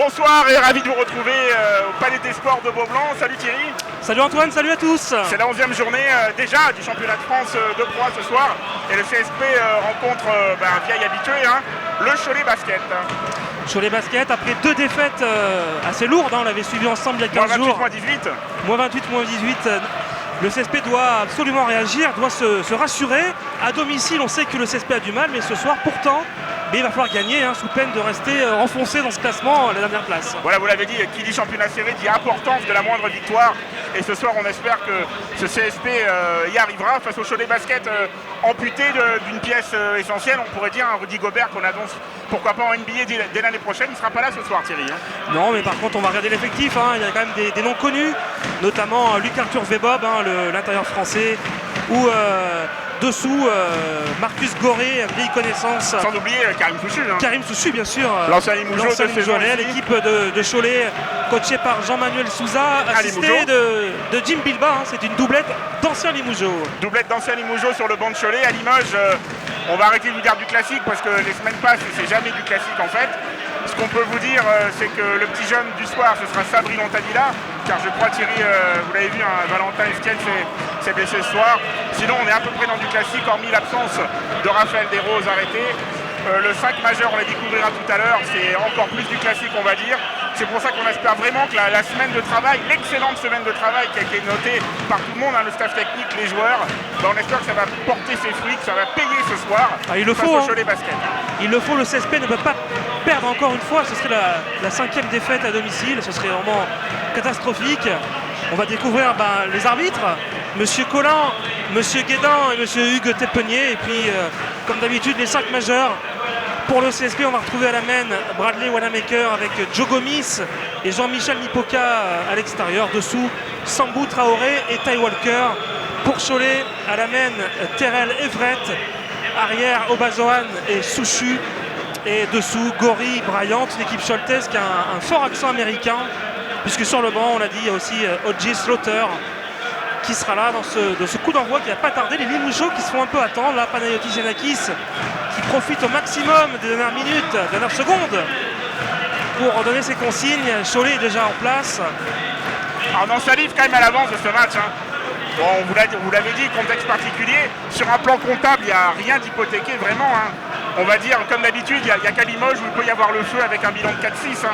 bonsoir et ravi de vous retrouver au Palais des Sports de Beaublanc. Salut Thierry. Salut Antoine, salut à tous. C'est la 11e journée déjà du championnat de France de Pro ce soir. Et le CSP rencontre un vieil habitué, le Cholet Basket. Cholet Basket, après deux défaites assez lourdes, on l'avait suivi ensemble il y a 15 jours. Moins 18. Moins 28, moins 18. Le CSP doit absolument réagir, doit se rassurer. À domicile, on sait que le CSP a du mal, mais ce soir, pourtant, il va falloir gagner, sous peine de rester enfoncé dans ce classement à la dernière place. Voilà, vous l'avez dit, qui dit championnat serré dit importance de la moindre victoire. Et ce soir, on espère que ce CSP y arrivera face au Cholet Basket amputé d'une pièce essentielle. On pourrait dire un Rudy Gobert qu'on annonce, pourquoi pas en NBA dès l'année prochaine. Il ne sera pas là ce soir, Thierry. Non, mais par contre, on va regarder l'effectif. Il y a quand même des noms connus, notamment Luc Arthur Vebob, l'intérieur français, ou dessous Marcus Goré, vieille connaissance. Sans oublier Karim Souchu. Karim Souchu, bien sûr. L'ancien Limougeau de l'équipe de Cholet, coachée par Jean-Manuel Souza, assisté de Jim Bilba. C'est une doublette d'ancien Limougeau. Doublette d'ancien Limougeau sur le banc de Cholet. À Limoges, on va arrêter de vous dire du classique parce que les semaines passent et c'est jamais du classique en fait. Ce qu'on peut vous dire, c'est que le petit jeune du soir, ce sera Sabri Lontadilla, car je crois, Thierry, vous l'avez vu, Valentin Estienne s'est blessé ce soir. Sinon, on est à peu près dans du classique, hormis l'absence de Raphaël Desroses arrêté. Le 5 majeur, on l'a découvrira tout à l'heure, c'est encore plus du classique, on va dire. C'est pour ça qu'on espère vraiment que la semaine de travail, l'excellente semaine de travail qui a été notée par tout le monde, le staff technique, les joueurs, on espère que ça va porter ses fruits, que ça va payer ce soir. Il le faut, au Cholet Basket. Il le faut, le CSP ne peut pas perdre encore une fois, ce serait la 5e défaite à domicile, ce serait vraiment catastrophique. On va découvrir les arbitres, Monsieur Collin, Monsieur Guédin et Monsieur Hugues Tepenier, et puis comme d'habitude les 5 majeurs. Pour le CSP, on va retrouver à la main Bradley Wanamaker avec Joe Gomis et Jean-Michel Nipoka à l'extérieur. Dessous, Sambou Traoré et Ty Walker. Pour Cholet, à la main Terrell Everett. Arrière, Obazoan et Souchu. Et dessous, Gori Bryant, l'équipe choltaise qui a un fort accent américain. Puisque sur le banc, on l'a dit, il y a aussi O.J. Slaughter qui sera là dans ce coup d'envoi qui n'a pas tardé. Les Limougeaux qui se font un peu attendre. Là, Panayotis Giannakis qui profite au maximum des dernières minutes, dernières secondes pour donner ses consignes. Cholet est déjà en place. Alors on en salive quand même à l'avance de ce match. Bon, vous l'avez dit, contexte particulier. Sur un plan comptable, il n'y a rien d'hypothéqué vraiment. On va dire, comme d'habitude, il n'y a qu'à Limoges où il peut y avoir le feu avec un bilan de 4-6.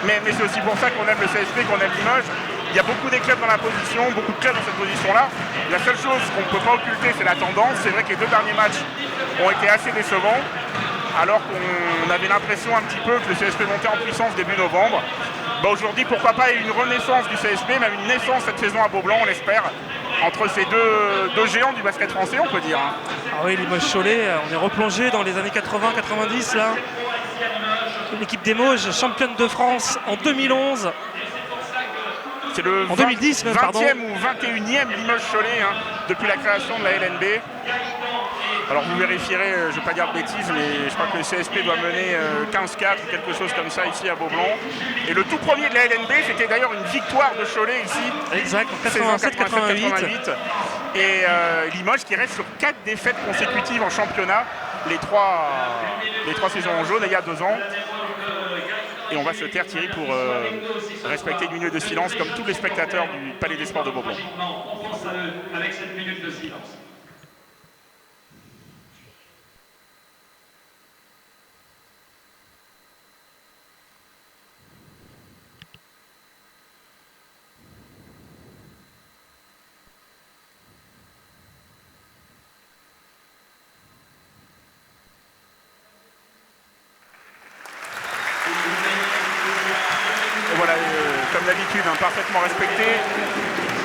Mais c'est aussi pour ça qu'on aime le CSP, qu'on aime Limoges. Il y a beaucoup des clubs dans la position, beaucoup de clubs dans cette position-là. La seule chose qu'on ne peut pas occulter, c'est la tendance. C'est vrai que les 2 derniers matchs ont été assez décevants, alors qu'on avait l'impression un petit peu que le CSP montait en puissance début novembre. Aujourd'hui, pourquoi pas une renaissance du CSP, même une naissance cette saison à Beaublanc, on l'espère, entre ces deux géants du basket français, on peut dire. Ah oui, Limoges-Cholet, on est replongé dans les années 80-90 là. L'équipe des Mauges, championne de France en 2011. C'est le en 2010 même, 20e ou 21e Limoges-Cholet depuis la création de la LNB. Alors vous vérifierez, je ne vais pas dire de bêtises, mais je crois que le CSP doit mener 15-4 ou quelque chose comme ça ici à Beaublanc. Et le tout premier de la LNB, c'était d'ailleurs une victoire de Cholet ici. Exact, en 87-88. Et Limoges qui reste sur 4 défaites consécutives en championnat, les trois saisons en jaune, il y a 2 ans. Et on va se taire, Thierry, pour respecter une minute de silence comme tous les spectateurs du Palais des Sports de Beaublanc. Avec cette minute de silence. Voilà, comme d'habitude, parfaitement respecté.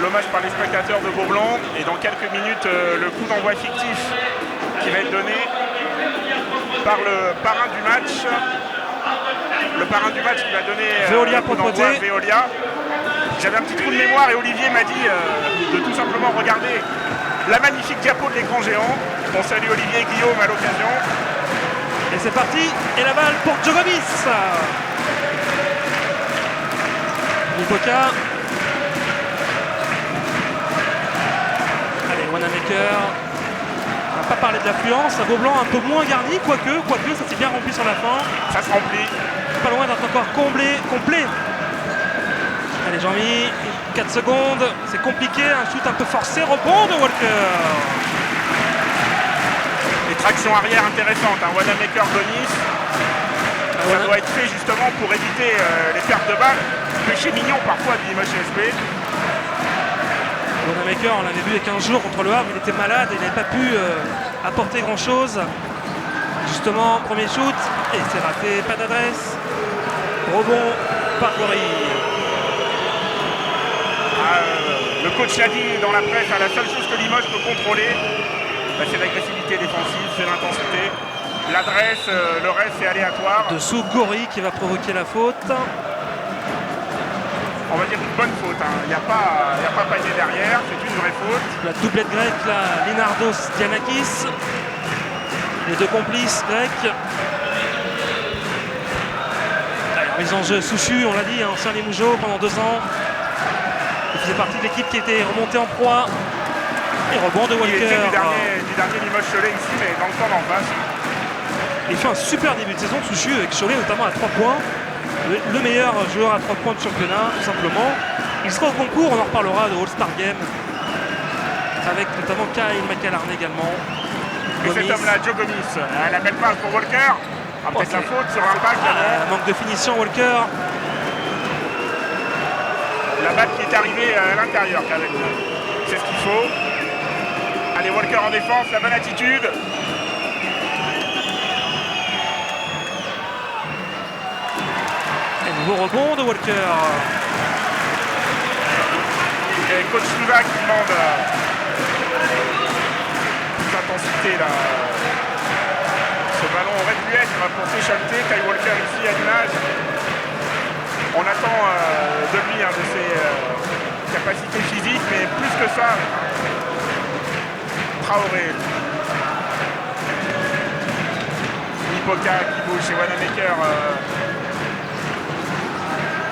L'hommage par les spectateurs de Beaublanc. Et dans quelques minutes, le coup d'envoi fictif qui va être donné par le parrain du match. Le parrain du match qui va donner Veolia le coup d'envoi à Veolia. J'avais un petit trou de mémoire et Olivier m'a dit de tout simplement regarder la magnifique diapo de l'écran géant. On salue Olivier et Guillaume à l'occasion. Et c'est parti. Et la balle pour Joe Gomis. Nipoka. Allez, Wanamaker. On n'a pas parlé de l'affluence. À Beaublanc un peu moins garni, quoique ça s'est bien rempli sur la fin. Ça se remplit. pas loin d'être encore complet. Allez Jean-Mi, 4 secondes, c'est compliqué, un shoot un peu forcé, rebond de Walker. Les tractions arrière intéressantes, hein. Wanamaker, Gomis. Ça doit être fait justement pour éviter les pertes de balles. Péché mignon parfois de Limoges CSP. Wanamaker, on l'avait vu il y a 15 jours contre le Havre, il était malade, il n'avait pas pu apporter grand chose. Justement, premier shoot, et c'est raté, pas d'adresse. Rebond par Gorille. Le coach l'a dit dans la presse, la seule chose que Limoges peut contrôler, c'est l'agressivité défensive, c'est l'intensité. L'adresse, le reste c'est aléatoire. Dessous Gorille qui va provoquer la faute. On va dire une bonne faute, hein. Il n'y a pas panier derrière, c'est une vraie faute. La doublette grecque là, Linardos, Dianakis. Les deux complices grecs. Alors, mise en jeu Souchu, on l'a dit, hein, ancien Limougeot pendant 2 ans. Il faisait partie de l'équipe qui était remontée en proie. Et rebond de Walker. Il était du dernier Limoges Cholet ici, mais dans le temps d'en face. Il fait un super début de saison, Souchu, avec Cholet notamment à 3 points. Le meilleur joueur à 3 points de championnat, tout simplement. Il sera au concours, on en reparlera de All-Star Game. Avec notamment Kyle McAlarney également. Et cet homme-là, Joe Gomis, la belle passe pour Walker. Peut-être la faute sur l'impact. Manque de finition, Walker. La balle qui est arrivée à l'intérieur, quand même. C'est ce qu'il faut. Allez, Walker en défense, la bonne attitude. Et nouveau rebond de Walker. Et coach Souza qui demande plus d'intensité là. Ce ballon aurait pu être pour s'échapper. Kyle Walker ici à l'image. On attend de lui, de ses capacités physiques, mais plus que ça. Traoré. Nipoka qui bouge chez Wanamaker.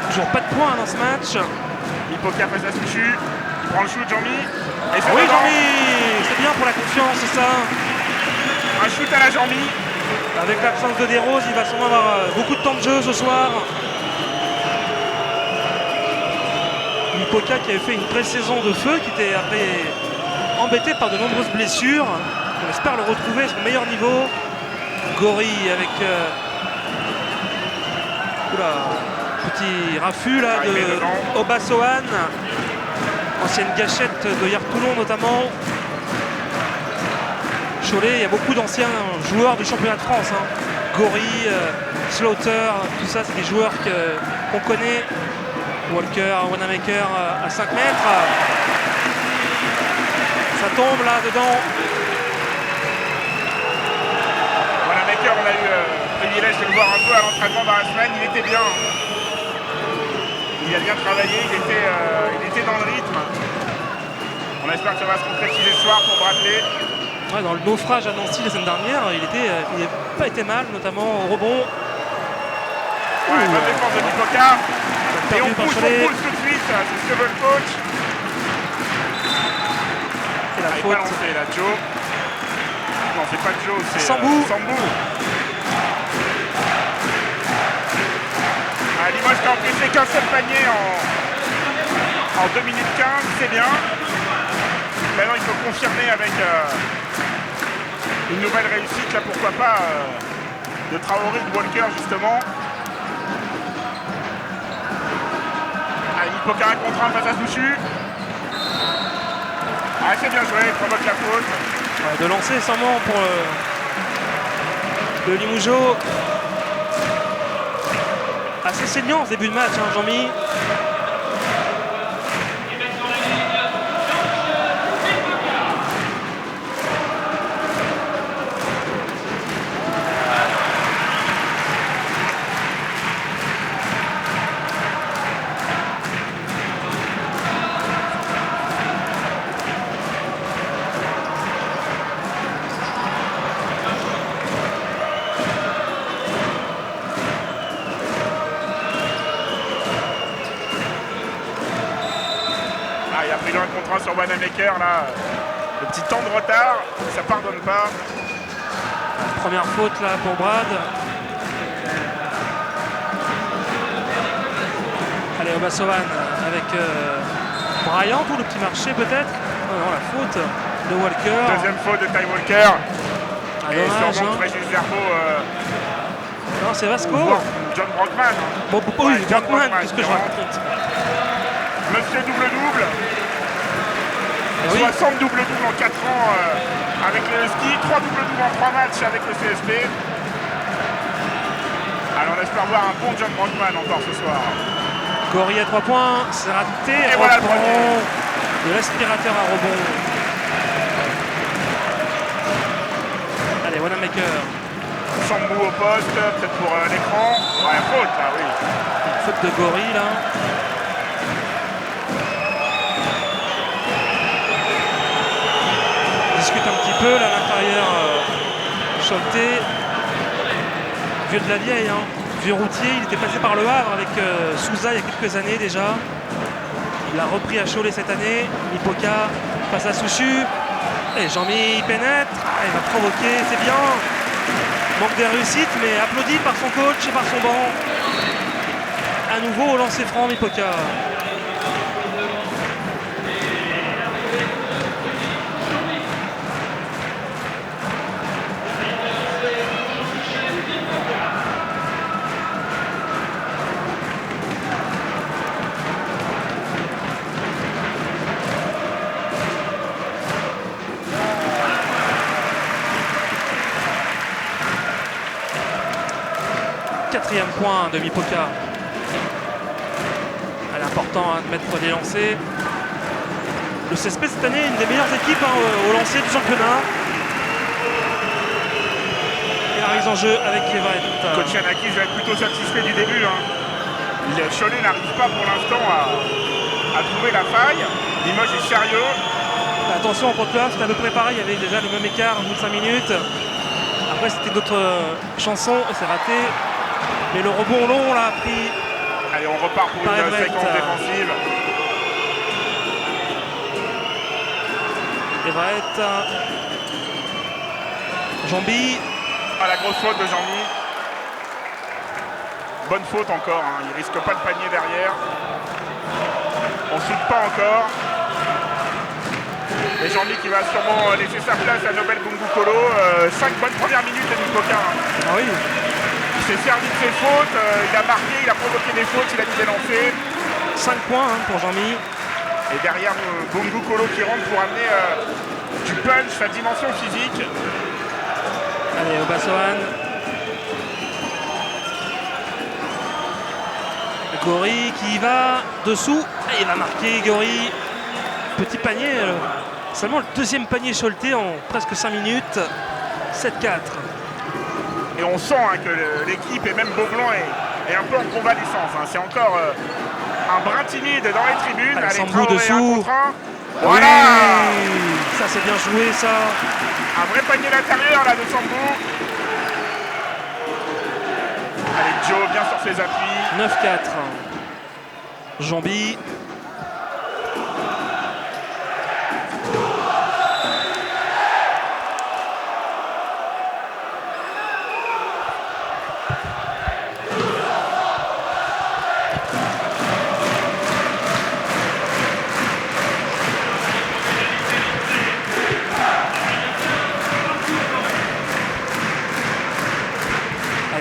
Toujours pas de points dans ce match. Nipoka face à Souchu. Il prend le shoot, Jean-Mi. Et oui, Jean-Mi, c'est bien pour la confiance, c'est ça. Un shoot à la Jean-Mi. Avec l'absence de Desroses, il va sûrement avoir beaucoup de temps de jeu ce soir. Nipoka qui avait fait une pré-saison de feu, qui était après embêté par de nombreuses blessures. On espère le retrouver à son meilleur niveau. Gorille avec petit raffut là de Obasohan, ancienne gâchette de Hier Toulon notamment. Cholet, il y a beaucoup d'anciens joueurs du championnat de France. Gorille, Slaughter, tout ça c'est des joueurs qu'on connaît. Walker, Wanamaker à 5 mètres. Ça tombe là dedans. Wanamaker, on a eu le privilège de le voir un peu à l'entraînement dans la semaine. Il était bien. Il a bien travaillé, il était dans le rythme. On espère que ça va se concrétiser ce soir pour Bradley. Ouais, dans le naufrage à Nancy la semaine dernière, il n'a pas été mal, notamment au rebond. Ouais, bonne défense de Nipoka. Et on pousse tout de suite, c'est ce que veut le coach. Et la faute. Pas lancé, là, Joe. Non, c'est pas Joe, c'est Sambou. Sambou. Limoges qui a encaissé qu'un seul panier en 2 minutes 15, c'est bien. Maintenant, il faut confirmer avec une nouvelle réussite, là, pourquoi pas, de Traoré, de Walker, justement. Nipoka 1 contre 1 face à Souchu. C'est bien joué, il provoque la faute. Ouais, de lancer sûrement pour le Limougeot. Assez saignant ce début de match, Jean-Mi. Il a pris le 1 contre 1 sur Wanamaker, là. Le petit temps de retard, ça pardonne pas. Première faute là pour Brad. Allez, Obasovan avec Bryant ou le petit marché peut-être. Non, la faute de Walker. Deuxième faute de Ty Walker. Ah, Et dommage, sûrement hein. Régis Zerbo. Non, c'est Vasco. John Brockman. Bon, oui, John Brockman, qu'est-ce que je qui raconte. rentre. Monsieur double-double. Eh oui. 60 double-double en 4 ans avec le ski. 3 double-double en 3 matchs avec le CSP. Alors on espère voir un bon John Brockman encore ce soir. Gori à 3 points, c'est raté. Et voilà le Rebond premier. de l'aspirateur à rebond. Allez, Wanamaker. Sambou au poste, peut-être pour l'écran. Ouais, faute là, oui. Faute de Gori là. On discute un petit peu là à l'intérieur. Choletais. Vieux de la vieille, hein. Vieux routier, il était passé par le Havre avec Souza il y a quelques années déjà. Il a repris à Cholet cette année. Mipoka passe à Souchu. Et Jean-Mi pénètre. Ah, il va provoquer, c'est bien. Manque des réussites, mais applaudi par son coach et par son banc. À nouveau au lancer franc, Mipoka. Quatrième point de Mipoka. Elle est important de mettre des lancers. Le CSP cette année est une des meilleures équipes au lancer du championnat. Et la mise en jeu avec Everett. Coach Yanakis va être plutôt satisfait du début. Cholet n'arrive pas pour l'instant à trouver la faille. Limoges est sérieux. Attention contre le Havre, c'était à peu près pareil. Il y avait déjà le même écart au bout de 5 minutes. Après c'était d'autres chansons et c'est raté. Mais le rebond long l'a pris. Allez, on repart pour une séquence défensive. Everett. Jambi. Ah, la grosse faute de Jean-Mi. Bonne faute encore, hein. Il risque pas le panier derrière. On ne shoot pas encore. Et Jean-Mi qui va sûrement laisser sa place à Nobel Bungukolo. 5 bonnes premières minutes de Mipoka. Ah oui. Il s'est servi de ses fautes, il a marqué, il a provoqué des fautes, il a mis des lancers. 5 points pour Jean-Mi. Et derrière Bungukolo qui rentre pour amener du punch, sa dimension physique. Allez, Obasovan. Gori qui va dessous. Et il va marquer Gori. Petit panier. Seulement le deuxième panier Choletais en presque 5 minutes. 7-4. Et on sent que l'équipe et même Beaublanc est un peu en convalescence. C'est encore un brin timide dans les tribunes. Allez, Sambou Traoré, dessous. 1 contre 1. Voilà. Oui, ça c'est bien joué ça. Un vrai panier d'intérieur là de Sambou. Allez, Joe bien sur ses appuis. 9-4. Jambi.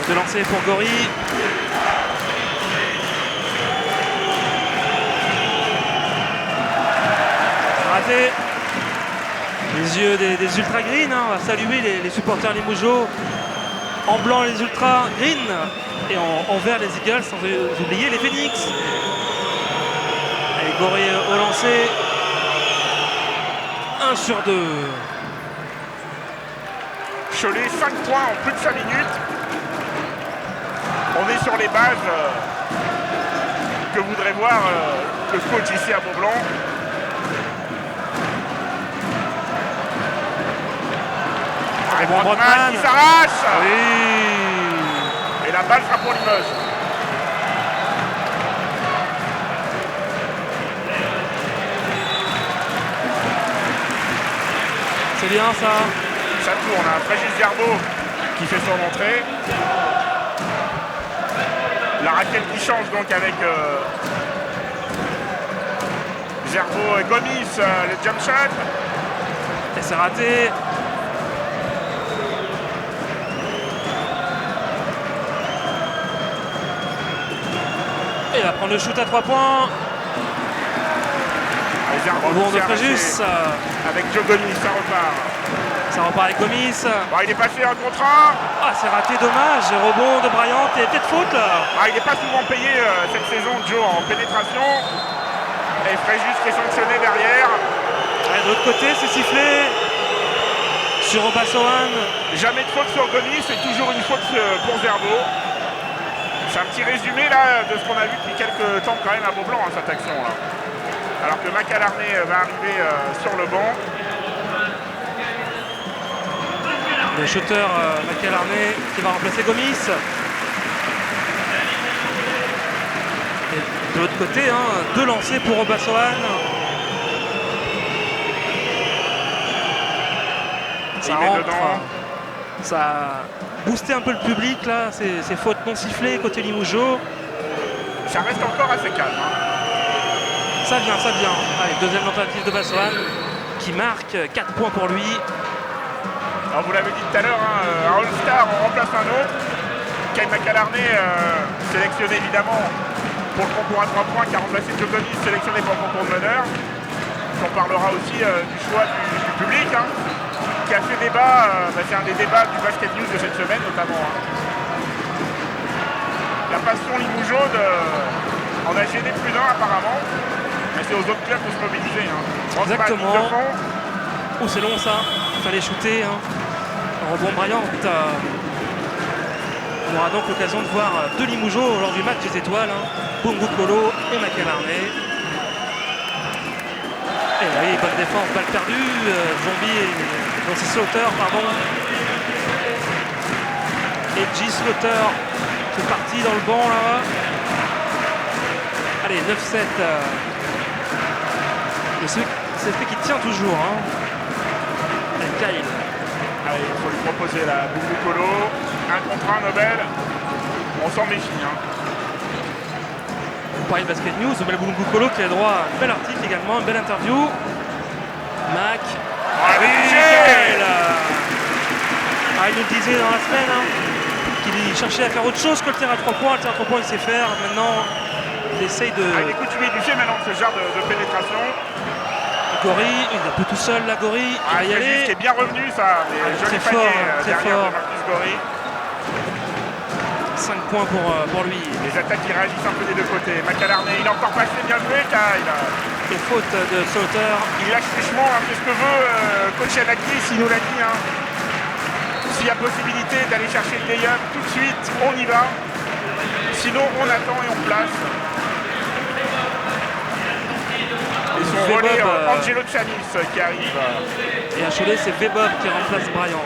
De lancer pour Gori. Raté. Les yeux des ultra green. On va saluer les supporters Limougeaux. En blanc les ultra green. Et en vert les Eagles, sans oublier les Phoenix. Allez, Gori au lancer. 1 sur 2. Cholet, 5 points en plus de 5 minutes. On est sur les bases que voudrait voir le coach ici à Beaublanc. Et Brockman qui s'arrache. Oui. Et la balle sera pour Limoges. C'est bien ça. Ça tourne, Régis Zerbo qui fait son entrée. La raquette qui change donc avec Gervaux et Gomis, le jump shot. Et c'est raté. Et il va prendre le shoot à 3 points. Rebond de Fréjus. Avec Joe Gomis, ça repart. Ça repart avec Gomis. Bon, il est passé un contre un. Ah, c'est raté, dommage. Rebond de Bryant. Et peut-être faute là. Ah, il n'est pas souvent payé cette saison, Joe, en pénétration. Et Fréjus qui est sanctionné derrière. Ouais, de l'autre côté, c'est sifflé. Sur Obasohan. Jamais de faute sur Gomis, c'est toujours une faute pour Gervaux. C'est un petit résumé là de ce qu'on a vu depuis quelques temps quand même à Beaublanc, hein, cette action là. Alors que Macalarné va arriver sur le banc. Le shooter Macalarné qui va remplacer Gomis. Et de l'autre côté, hein, 2 lancers pour Obasohan. Ça rentre. Ça a boosté un peu le public là. Ces fautes non sifflées côté Limougeot. Ça reste encore assez calme. Hein. Ça vient. Allez, deuxième tentative de Obasohan qui marque 4 points pour lui. Alors vous l'avez dit tout à l'heure, hein, un All-Star, on remplace un autre. Kyle Macalarné, sélectionné évidemment pour le concours à 3 points, qui a remplacé Joe Gomis, sélectionné pour le concours de meneur. On parlera aussi du choix du public, hein, qui a fait débat, c'est un des débats du Basket News de cette semaine notamment. Hein. La passion Limougeaude en a gêné plus d'un apparemment, mais c'est aux autres clubs de se mobiliser. Hein. Exactement. Oh, c'est long ça, il fallait shooter. Hein. Rebond Bryant. On aura donc l'occasion de voir 2 Limougeauts lors du match des étoiles. Hein. Bungu Kolo et Macalarné. Et oui, bonne défense, balle perdue. Zombie, non c'est Slaughter, pardon. Et J. Slaughter qui est parti dans le banc là. Allez, 9-7. C'est celui qui tient toujours. Hein. Et Kyle. Allez, il faut lui proposer la Bungu Kolo. 1 contre 1 Nobel. On s'en méfie. Hein. Paris Basket News, Nobel Bungu Kolo qui a droit à un bel article également, une belle interview. Mac. Ah oui, il nous le disait dans la semaine hein, qu'il cherchait à faire autre chose que le tir à 3 points. Le tir à 3 points, il sait faire. Maintenant, il essaye de. Il est coutumier du fait maintenant de ce genre de pénétration. Gori, il est un peu tout seul là, Gori. Il va y aller. Qui est bien revenu, ça. Très fort, très fort. Gori. 5 points pour lui. Les attaques qui réagissent un peu des deux côtés. Macalarné, il a encore passé, bien joué, Kyle. Les fautes de Slaughter. Il lâche franchement, hein, qu'est-ce que veut coach Anakis, il nous l'a dit. Hein. S'il y a possibilité d'aller chercher le lay-up tout de suite, on y va. Sinon, on attend et on place. Et son relais, Angelo Chanis qui arrive. Et à Cholet, c'est Vebob qui remplace Bryant.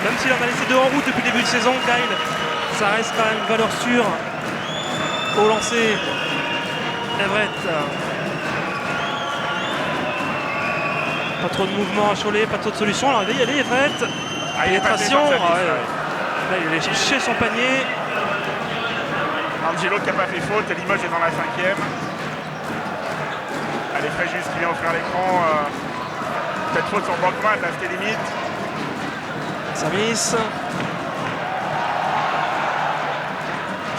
Même s'il en a laissé 2 en route depuis le début de saison, Kyle, ça reste quand même une valeur sûre au lancer. Everett. Pas trop de mouvement à Cholet, pas trop de solution. Alors il y a des Everett. Pénétration. Là, il allait chercher son panier. Angelo qui n'a pas fait faute, Limoges est dans la 5e. Allez, Fréjus qui vient offrir l'écran. Peut-être faute sur Brockman, là c'était limite. Samis.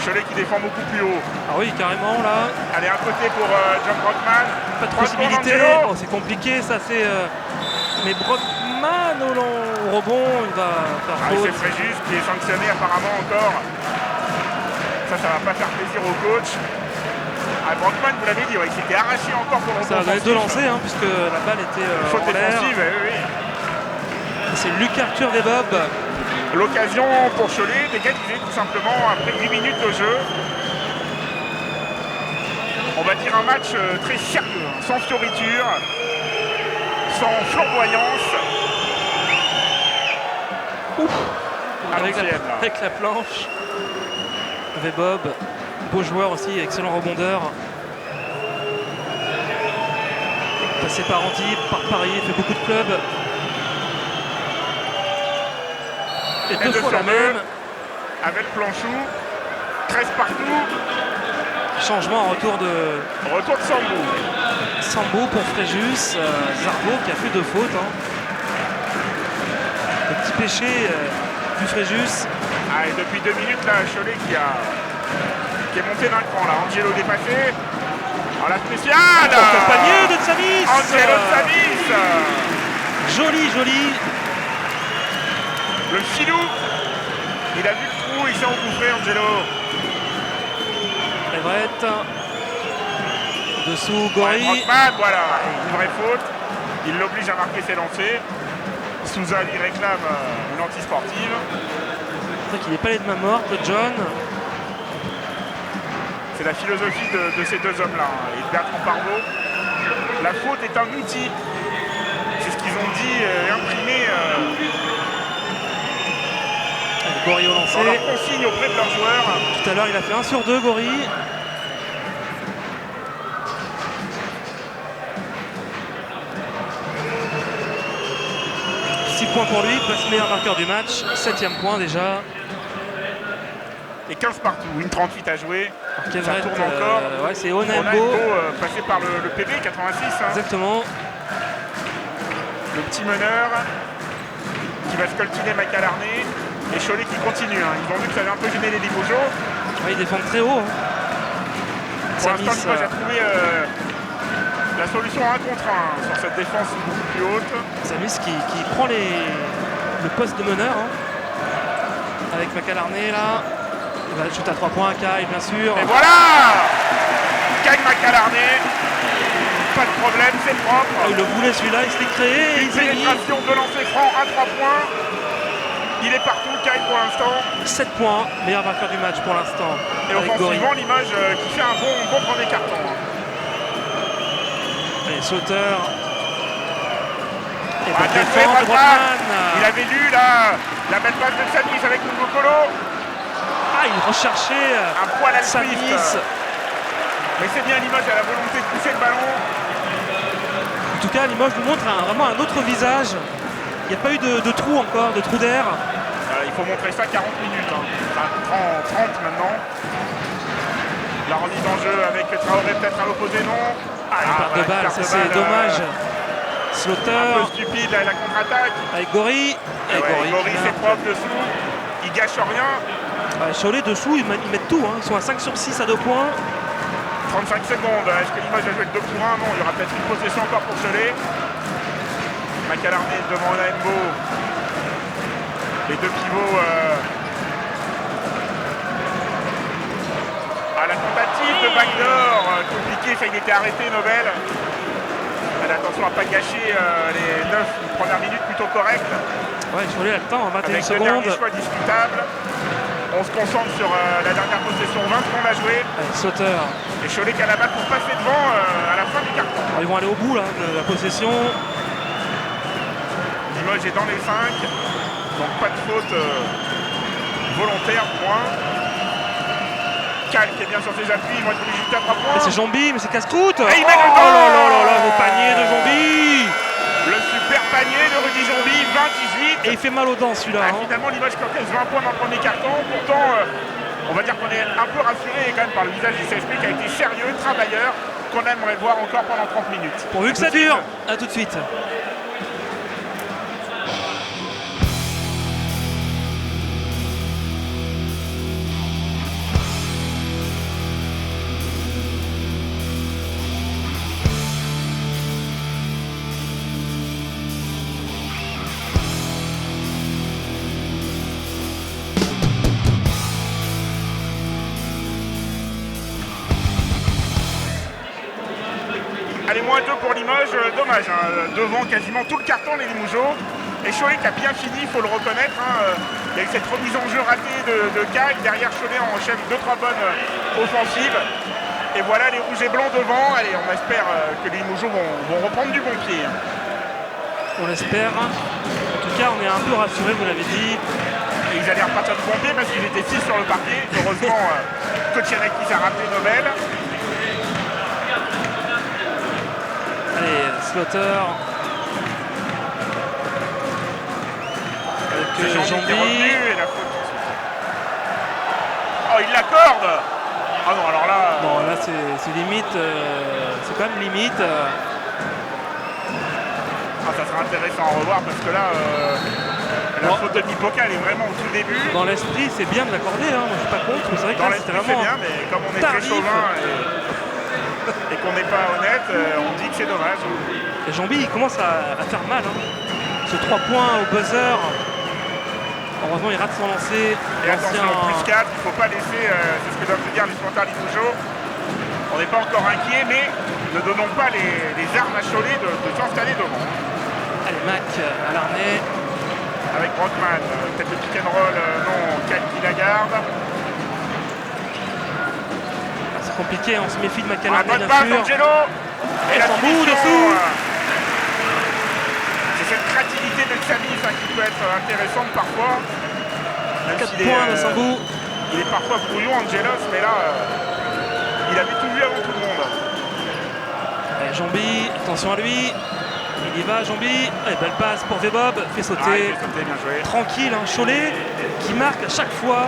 Cholet qui défend beaucoup plus haut. Ah oui, carrément là. Allez, un côté pour John Brockman. Pas de possibilité. Oh, c'est compliqué, ça c'est. Mais Brockman au rebond, il va faire faute. C'est Fréjus qui est sanctionné apparemment encore. Ça va pas faire plaisir au coach. Brockman, vous l'avez dit, il s'était arraché encore pour le rebond. Ça a donné 2 lancers, hein, puisque la balle était faute en l'air. défensive, oui. C'est Luc Arthur Vebob. L'occasion pour Cholet d'égaliser tout simplement après 8 minutes de jeu. On va dire un match très sérieux, hein, sans fioriture, sans flamboyance. Ouf. Avec la planche. Vebob, beau joueur aussi, excellent rebondeur. Passé par Antibes, par Paris, il fait beaucoup de clubs. Et deux fois la même. Avec Planchou. 13 partout. Changement en retour de Retour de Sambou. Sambo pour Fréjus. Zarbo qui a fait 2 fautes. Hein. Le petit péché du Fréjus. Ah, et depuis 2 minutes, là, Cholet qui est monté d'un cran. Là. Angelo dépassé. Oh, la spéciale. Le panier de Tsamis. Angelo Tsamis. Joli, joli. Le filou. Il a vu le trou, il s'est engouffré, Angelo. Everett. Dessous, Ouais, Gori. Brockman, voilà, une vraie faute. Il l'oblige à marquer ses lancers. Souza lui réclame une anti-sportive. C'est vrai qu'il n'est pas les de main morte, John. C'est la philosophie de ces deux hommes-là, et de Bertrand Parvot. La faute est un outil. C'est ce qu'ils ont dit et imprimé Gori au dans lancer. leur consigne auprès de leurs joueurs. Tout à l'heure, il a fait 1 sur 2, Gori. Points pour lui, passe meilleur marqueur du match, 7e point déjà. Et 15 partout, une 38 à jouer. Ça Everett, tourne encore. ouais, c'est On a Onaimbo. passé par le PB 86. Hein. Exactement. Le petit meneur qui va scoltiner Macalarné. Et Cholet qui continue. Hein. Ils ont vu que ça avait un peu gêné les Limoges. Ouais, ils défendent très haut. Hein. Pour l'instant, Tsamis, Limoges a trouvé la solution 1 contre 1 sur cette défense beaucoup plus haute. Tsamis qui prend le poste de meneur. Hein. Avec Macalarné là. Il va shooter à 3 points, Kyle bien sûr. Et voilà, gagne Macalarné. Pas de problème, c'est propre. Oh, il le voulait celui-là, il se l'est créé et Une il s'est mis. pénétration de lancer franc à 3 points. Il est partout, Kyle pour l'instant. 7 points, meilleur marqueur du match pour l'instant. Et avec Gori. offensivement, Limoges qui fait un bon premier carton. Hein. Allez, sauteur. Et Ah, bonne bien joué, défense de Brockman. Brockman. Il avait lu là la belle passe de Tsamis avec Ngokolo. Ah, il recherchait Un poil à Tsamis. Swift. Mais c'est bien, Limoges a la volonté de pousser le ballon. En tout cas, Limoges nous montre vraiment un autre visage. Il n'y a pas eu de trou encore, de trou d'air. Il faut montrer ça 40 minutes. Hein. Enfin, 30 maintenant. La remise en jeu avec Traoré peut-être à l'opposé, non. Ah, il part de balle, carte ça de c'est balle, dommage. un Slaughter peu stupide la contre-attaque. avec Gori. Et Ouais, Gori qui c'est marque. propre dessous. Il gâche rien. Ouais, Cholet dessous, ils mettent tout. Hein. Ils sont à 5 sur 6 à 2 points. 35 secondes. Est-ce que Limoges va jouer le 2 pour 1? Non, il y aura peut-être une possession encore pour Cholet. Macalarné devant Onaimbo. Les deux pivots. La tentative de backdoor compliquée, ça il était arrêté, Nobel. Allez, attention à ne pas gâcher les 9 premières minutes plutôt correctes. Ouais, Cholet a le temps, 21 Avec le secondes. dernier choix discutable. On se concentre sur la dernière possession, 20 secondes à jouer. Allez, Slaughter. Et Cholet qui a la balle pour passer devant à la fin du carton. Alors, ils vont aller au bout là, de la possession. Limoges est dans les 5. Donc pas de faute volontaire du moins. Cal qui est bien sur ses appuis, ils vont être obligés de 3 points. Et c'est Jambi, mais c'est casse-croûte. Et il met oh le là goal. là là là, le panier de Jambi. Le super panier de Rudy Jambi, 20-18. Et il fait mal aux dents celui-là. Ah, Hein. finalement, Limoges qui encaisse 20 points dans le premier carton. Pourtant, on va dire qu'on est un peu rassuré quand même par le visage du CSP qui a été sérieux, travailleur, qu'on aimerait voir encore pendant 30 minutes. Pourvu que ça dure. A tout de suite. Allez, moins 2 pour Limoges, dommage, hein, devant quasiment tout le carton les Limougeaux. Et Cholet qui a bien fini, il faut le reconnaître. Hein, il y a eu cette remise en jeu ratée de Kyle. Derrière Cholet enchaîne 2-3 bonnes offensives. Et voilà les rouges et blancs devant. Allez, on espère que les Limougeaux vont reprendre du bon pied. On l'espère. En tout cas, on est un peu rassurés, vous l'avez dit. Et ils allaient repartir de bon pied parce qu'ils étaient 6 sur le parquet. Heureusement, Kocianakis a rappelé Nobel. Allez, Slaughter. Avec C'est Jean-Mi qui est Jambi. revenu et la faute. Oh, il l'accorde. Ah non, alors là... Bon, là, c'est limite. C'est quand même limite. Ah, ça sera intéressant à revoir parce que là, la faute de Mipoka, elle est vraiment au tout début. Dans l'esprit, c'est bien de l'accorder. Moi, je suis pas contre. Mais c'est vrai que Dans là, c'était l'esprit, c'est vraiment bien, mais comme on est tardif. très chauvin et qu'on n'est pas honnête, on dit que c'est dommage. Et Jambi, il commence à faire mal. Ce 3 points au buzzer. Heureusement, il rate son lancer. Et attention, plus 4, il ne faut pas laisser, c'est ce que doivent se dire les supporters Limoges. On n'est pas encore inquiet, mais ne donnons pas les armes à Cholet de s'installer devant. Allez, Mac à l'arnais. Avec Brockman, peut-être le pick and roll, non, Cal qui la garde. C'est compliqué, on se méfie de Ah, McAlarney, bonne bien passe, sûr. Angelo. Et la Sambou finition, dessous. c'est cette créativité de Xavi qui peut être intéressante parfois. Même 4 s'il est, points de Sambou. il est parfois brouillon, Angelos, mais là, il avait tout vu avant tout le monde. Allez, Jambi, attention à lui. Il y va, Jambi. Allez, belle passe pour Vebob. Fait Ah, il sauter. fait sauter, bien joué. Tranquille, Cholet qui marque à chaque fois.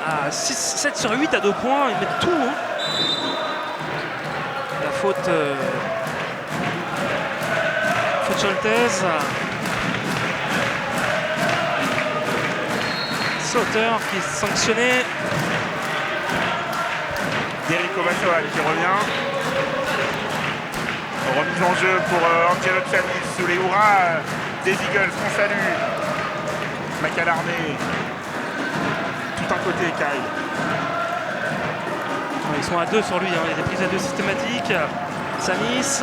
À 7 sur 8 à 2 points. Ils mettent tout. La faute. Faute Scholtez. Sauter qui est sanctionné. Derico Bassoal qui revient. Remise en jeu pour Angelo Tsamis sous les hurrahs des Eagles qu'on salue. McAlarney. Tout un côté, Kai. Ils sont à 2 sur lui, il y a des prises à 2 systématiques. Samis.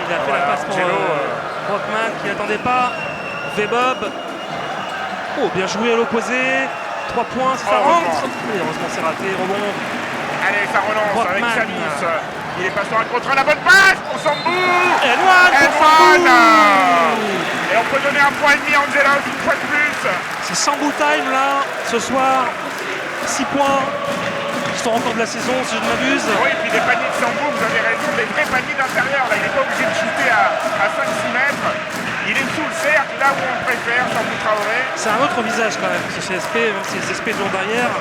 Il a fait la passe pour Brockman qui n'attendait pas. Vebob. Oh, bien joué à l'opposé. 3 points si ça rentre. Et heureusement c'est raté, rebond. Allez, ça relance Brockman. avec Samis. Il est passé en contre la bonne passe pour Sambou. Edouard pour Edouard. Sambou. Et on peut donner 1,5 point à Angelos une fois de plus. C'est Sambou time là, ce soir. 6 points. Ils sont encore de la saison si je ne m'abuse. Oui, et puis des paniers de Sambou, vous avez raison, des vrais paniers d'intérieur. Là, il n'est pas obligé de shooter à 5-6 mètres. Il est sous le cercle, là où on le préfère, Sambou Traoré. C'est un autre visage quand même, ce CSP, même si c'est CSP de long derrière.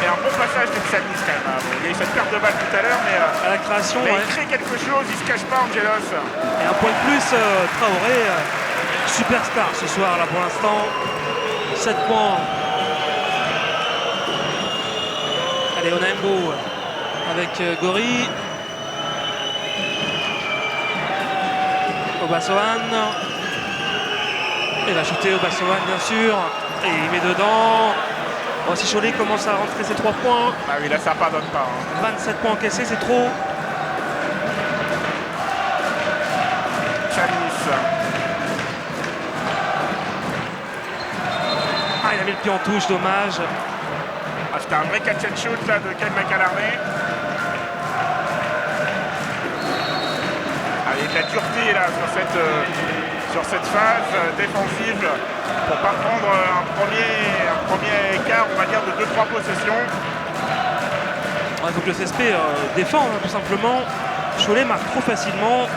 Et un bon passage de Samis quand même. Il y a eu cette perte de balle tout à l'heure, mais À la création, il ouais. crée quelque chose, il se cache pas, Angelos. Et un point de plus, Traoré, superstar ce soir là pour l'instant. 7 points. Allez, Onaembo avec Gori. Obasohan. Il va shooter Obasohan bien sûr. Et il met dedans. Oh, si Cholet commence à rentrer ses 3 points. Ah oui, là ça pardonne pas. 27 points encaissés, c'est trop. Samis. Ah, il a mis le pied en touche, dommage. Ah, c'était un vrai catch and shoot là, de Ken McAlarney. Ah, il y a de la dureté là sur cette phase défensive pour pas prendre un premier écart, on va dire, de 2-3 possessions. Il faut que le CSP défende tout simplement. Cholet marque trop facilement.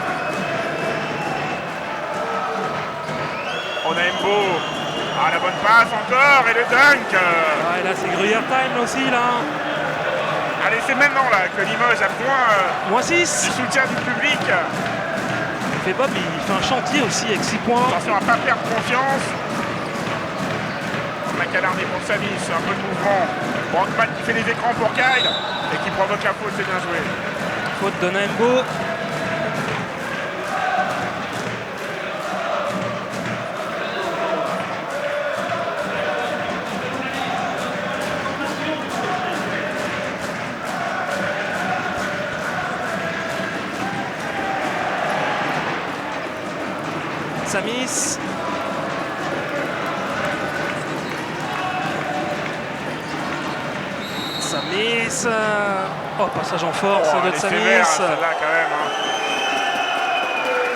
On a Mbo. Ah, la bonne passe encore et le dunk. Ouais, là c'est Gruyère time là aussi là. Allez, c'est maintenant là que Limoges a besoin Moins du 6. soutien du public. Bob, il fait un chantier aussi avec 6 points. Attention à ne pas perdre confiance. McAlarney pour Samis, un peu de mouvement. Brockman qui fait les écrans pour Kyle et qui provoque la faute, c'est bien joué. Faute de Naembo. Samis. Samis. Oh, passage en force Oh, de elle est Samis. sévère, celle-là, quand même.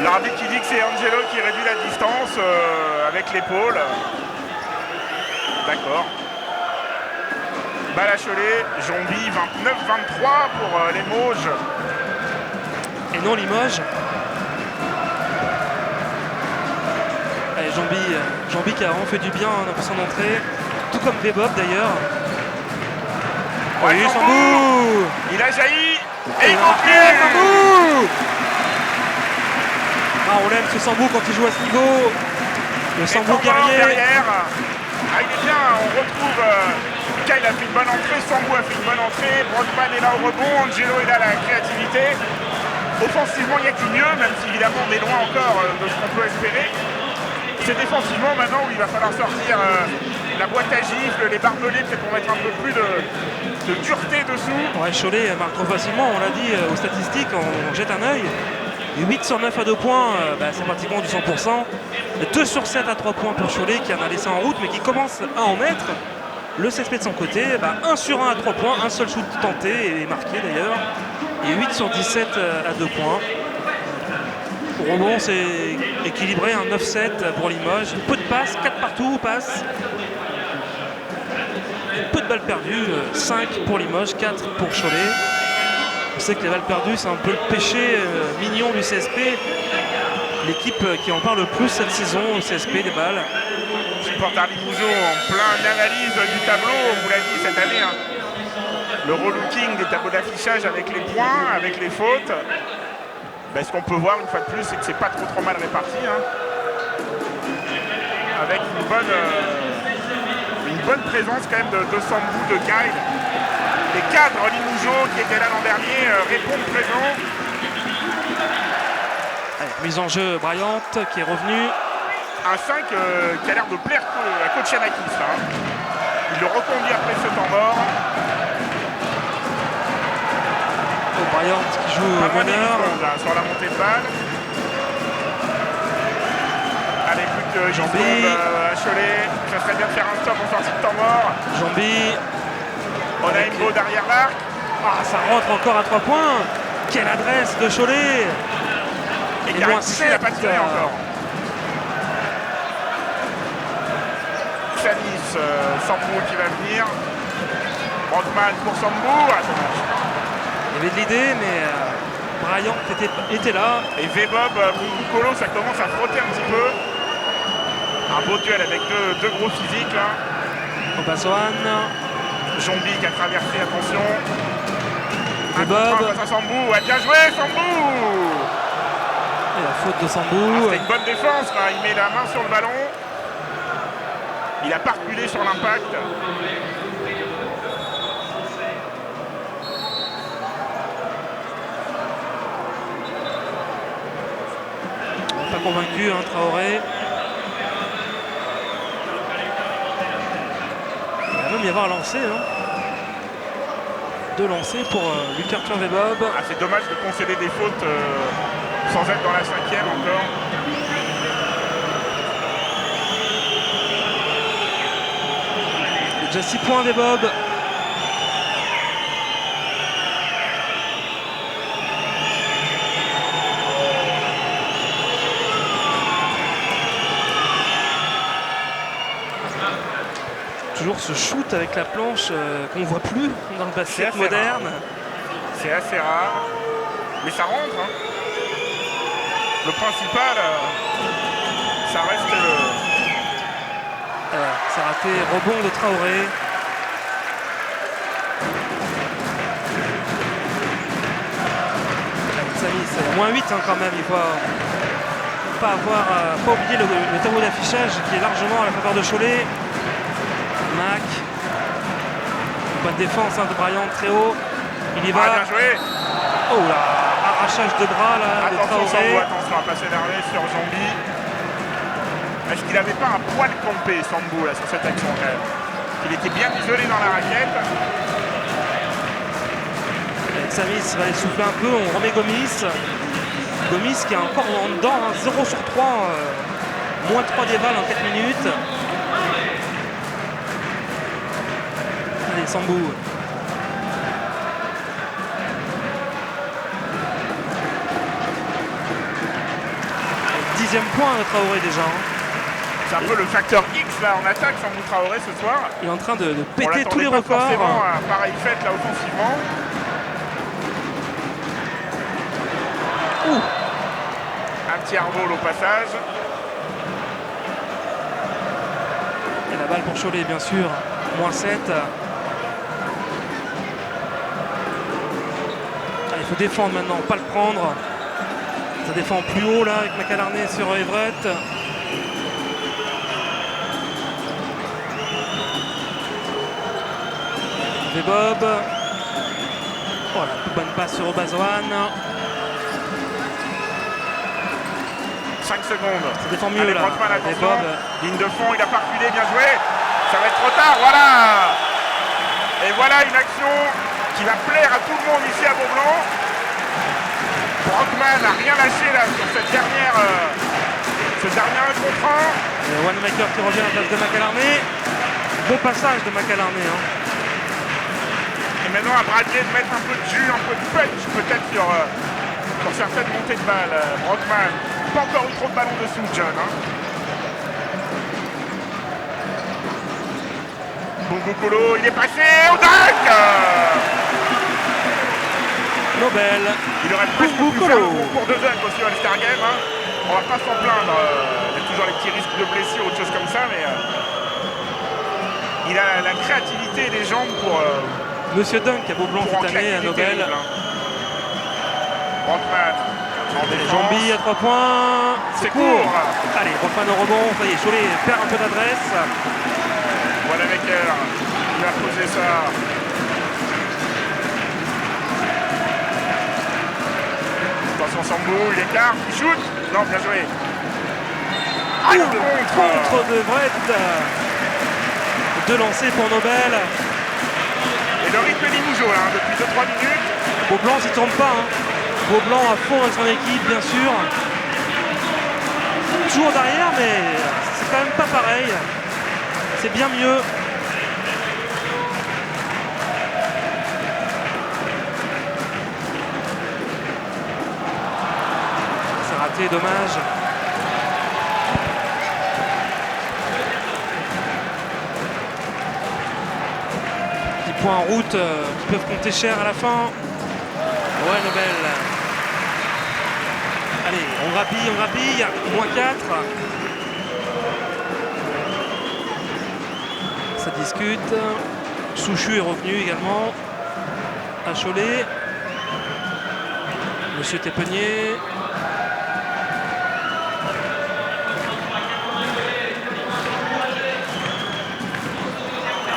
L'arbitre qui dit que c'est Angelo qui réduit la distance avec l'épaule. D'accord. Balle à Cholet, Jomby 29-23 pour les Mauges. Et non Limoges. Allez, Jomby qui a vraiment fait du bien dans son entrée. Tout comme Bebob d'ailleurs. Ouais, Oui, Sambou, Sambou. il a jailli et Il il a marqué, conclut. Sambou. Ah, on l'aime ce Sambou quand il joue à ce niveau. Le Et Sambou Tambor guerrier. derrière. Ah, il est bien, on retrouve Kyle a fait une bonne entrée, Sambou a fait une bonne entrée, Brockman est là au rebond, Angelo est là à la créativité. Offensivement, il y a qui mieux, même si évidemment on est loin encore de ce qu'on peut espérer. C'est défensivement maintenant où il va falloir sortir la boîte à gifles, les barbelés, peut-être pour mettre un peu plus de dureté dessous. Ouais, Cholet marque trop facilement, on l'a dit aux statistiques, on jette un œil. 8 sur 9 à 2 points, c'est pratiquement du 100%. 2 sur 7 à 3 points pour Cholet qui en a laissé en route mais qui commence à en mettre. Le CSP de son côté, 1 sur 1 à 3 points, un seul shoot tenté et marqué d'ailleurs. Et 8 sur 17 à 2 points. Au rebond, c'est équilibré, un 9-7 pour Limoges. Peu de passes, 4 partout, passes. Peu de balles perdues, 5 pour Limoges, 4 pour Cholet. On sait que les balles perdues, c'est un peu le péché mignon du CSP. L'équipe qui en parle le plus cette saison au CSP, les balles. Supporter Limougeau en plein analyse du tableau, on vous l'a dit cette année. Hein. Le relooking des tableaux d'affichage avec les points, avec les fautes. Ce qu'on peut voir une fois de plus, c'est que c'est pas trop mal réparti. Hein. Avec une bonne présence quand même de Sambou, de Kyle. Les cadres Limougeau qui étaient là l'an dernier répondent présent. Allez, mise en jeu Bryant qui est revenu. Un 5 qui a l'air de plaire à coach Yanakis. Hein. Il le reconduit après ce temps mort. Bryant qui joue au meneur. Sur la montée de balle. Allez, plus que 10 Jomby. secondes à Cholet. Ça serait bien de faire un stop en sortie de temps mort. Jomby. On a une balle derrière l'arc. Ah, ça rentre encore à 3 points. Quelle adresse de Cholet. Et Karim Pouchet n'a pas tiré encore. Sanis, Sambou qui va venir. Brockman pour Sambou. Ah, dommage. Il y avait de l'idée, mais Bryant était là. Et Vebob, Moukolo, ça commence à frotter un petit peu. Un beau duel avec deux gros physiques là. Obasoan. Jomby qui a traversé, attention. Vebob. Face à Sambou. Ah, bien joué Sambou. Et la faute de Sambou. C'est une bonne défense là. Il met la main sur le ballon. Il a pas reculé sur l'impact. Pas convaincu, hein, Traoré. Il va même y avoir lancé. Hein. 2 lancés pour Lucas Arthur Vebob. Ah, c'est dommage de concéder des fautes sans être dans la 5e encore. Il y a déjà 6 points Vebob. Toujours ce shoot avec la planche qu'on ne voit plus dans le basket moderne. C'est assez rare. Mais ça rentre. Hein. Le principal, ça reste c'est raté. Rebond de Traoré. Samis, c'est moins 8 hein, quand même. Il faut pas oublier le tableau d'affichage qui est largement à la faveur de Cholet. Mac. Bonne défense hein, de Bryant très haut. Il y va. bien joué. Oh là, arrachage de bras là de Attention Traoré. Sambou, attention à pas s'énerver sur Jomby. Est-ce qu'il n'avait pas un poil campé Sambou là sur cette action quand même? Il était bien isolé dans la raquette. Samis va essouffler un peu, on remet Gomis. Gomis qui est encore en dedans, hein, 0 sur 3, moins 3 des balles en 4 minutes. Allez, Sambou. Dixième point de Traoré déjà. Hein. C'est un peu le facteur X là en attaque, Sambou Traoré ce soir. Il est en train de On péter tous les l'attendait pas records. forcément à pareille fête là offensivement. Un petit airball au passage. Et la balle pour Cholet, bien sûr. -7. Allez, il faut défendre maintenant, pas le prendre. Ça défend plus haut là avec Macalarné sur Everett. Bob. Voilà, bonne passe sur Obazoan. 5 secondes. Ça défend mieux Allez, là. Brockman, Et attention. Bob. Ligne de fond, il a pas reculé, bien joué. Ça va être trop tard, voilà. Et voilà une action qui va plaire à tout le monde ici à Beaublanc. Brockman n'a rien lâché là sur cette dernière, ce dernier 1 contre 1. Et Wanamaker qui revient à la place de Macalarné. Bon passage de Macalarné. Hein. Et maintenant à Bradley de mettre un peu de jus, un peu de punch peut-être sur certaines montées de balles. Brockman, pas encore eu trop de ballons dessous, John. Hein. Bongokolo, il est passé au dunk. Nobel. Il aurait presque pu faire le concours de dunk aussi au All-Star Game. Hein. On va pas s'en plaindre. Il y a toujours les petits risques de blessure ou de choses comme ça, mais il a la créativité des jambes pour... Monsieur Dunk à Beaublanc cette année à Nobel. Hein. Brockman en défense. Jambi à 3 points. C'est court. Allez, Brockman au rebond. Ça y est, Cholet perd un peu d'adresse. Wanamaker, il va poser ça. Attention Sambou, il écarte, il shoot. Non, bien joué. Ah, le contre de Brett. 2 lancers pour Nobel. Et le rythme Limoujo là, depuis 2-3 minutes. Beaublanc s'y trompe pas. Hein. Beaublanc à fond avec son équipe, bien sûr. Toujours derrière, mais c'est quand même pas pareil. C'est bien mieux. C'est raté, dommage. Petits points en route qui peuvent compter cher à la fin. Ouais, Nobel. Allez, on grappille. -4. Ça discute. Souchu est revenu également à Cholet. Monsieur Tépenier.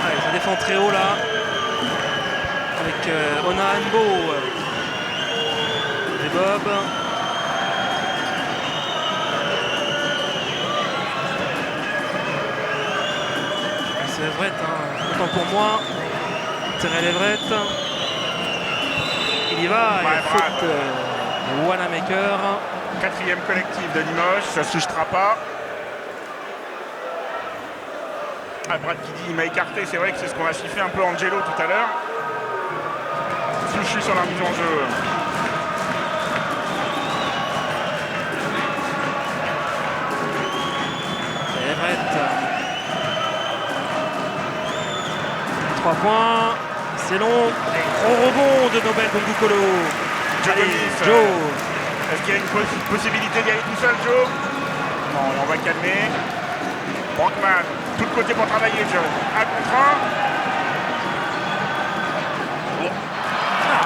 Allez, ça défend très haut là. Avec Onaanbo. Et Bob. C'est Everett, hein. Autant pour moi. Terrell Everett. Il y va, Ouais, et faute Wanamaker. 4e collectif de Limoges, ça ne se touchera pas. Ah, Brad qui dit il m'a écarté, c'est vrai que c'est ce qu'on a sifflé un peu Angelo tout à l'heure. Souchu sur la mise en jeu. Everett. 3 points. C'est long. Et gros rebond de Nobel Bongokolo. Joe Allez, Gomis, Joe. Est-ce qu'il y a une possibilité d'y aller tout seul, Joe? Non, on va calmer. Brockman, tout le côté pour travailler, Joe. 1 contre 1.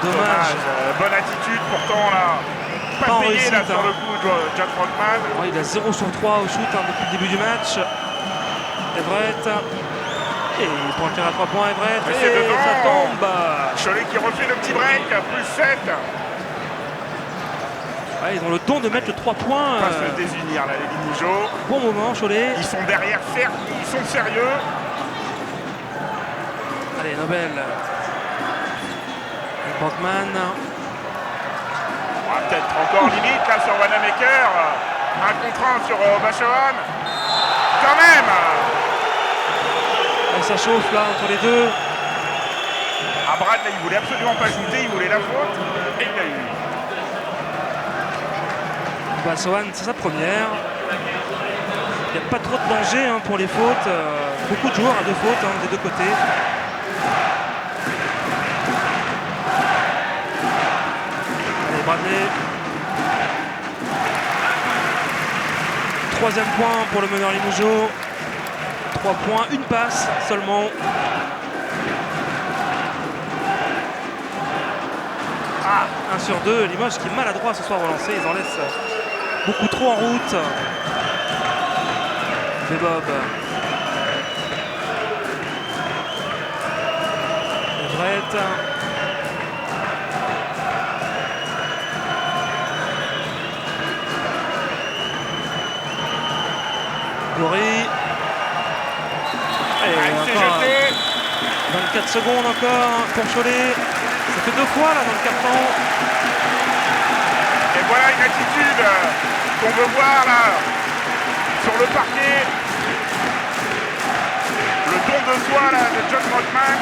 Dommage. Bonne attitude pourtant là. Pas Pas en payé là réussite, sur hein. le coup, Jack Brockman. Oh, il a 0 sur 3 au shoot hein, depuis le début du match. Everett. Et il prend le tir à 3 points, Everett. Mais c'est Et devant. ça tombe. Cholet qui refait le petit break, plus 7. Ouais, ils ont le don de mettre le 3 points. Pas se désunir là, les Limougeaux. Bon moment, Cholet. Ils sont derrière, certes, ils sont sérieux. Allez, Nobel. Brockman. Ah, peut-être encore limite là sur Wanamaker. 1 contre 1 sur Bachohan. Quand même. Et ça chauffe là entre les deux. Ah, Brad là, il voulait absolument pas shooter, il voulait la faute. Et il l'a eu. Basohan, c'est sa première. Il n'y a pas trop de danger hein, pour les fautes. Beaucoup de joueurs à 2 fautes hein, des 2 côtés. Allez, Bradley. 3e point pour le meneur Limougeot. 3 points, 1 passe seulement. Ah, 1 sur 2. Limoges qui est maladroit ce soir au lancer. Ils en laissent beaucoup trop en route. Bob. Everett. Goury. Il s'est jeté. 24 secondes encore pour Cholet. Ça fait 2 fois là dans le carton. Et voilà une attitude qu'on veut voir là sur le parquet. Le don de soi là, de John Brockman.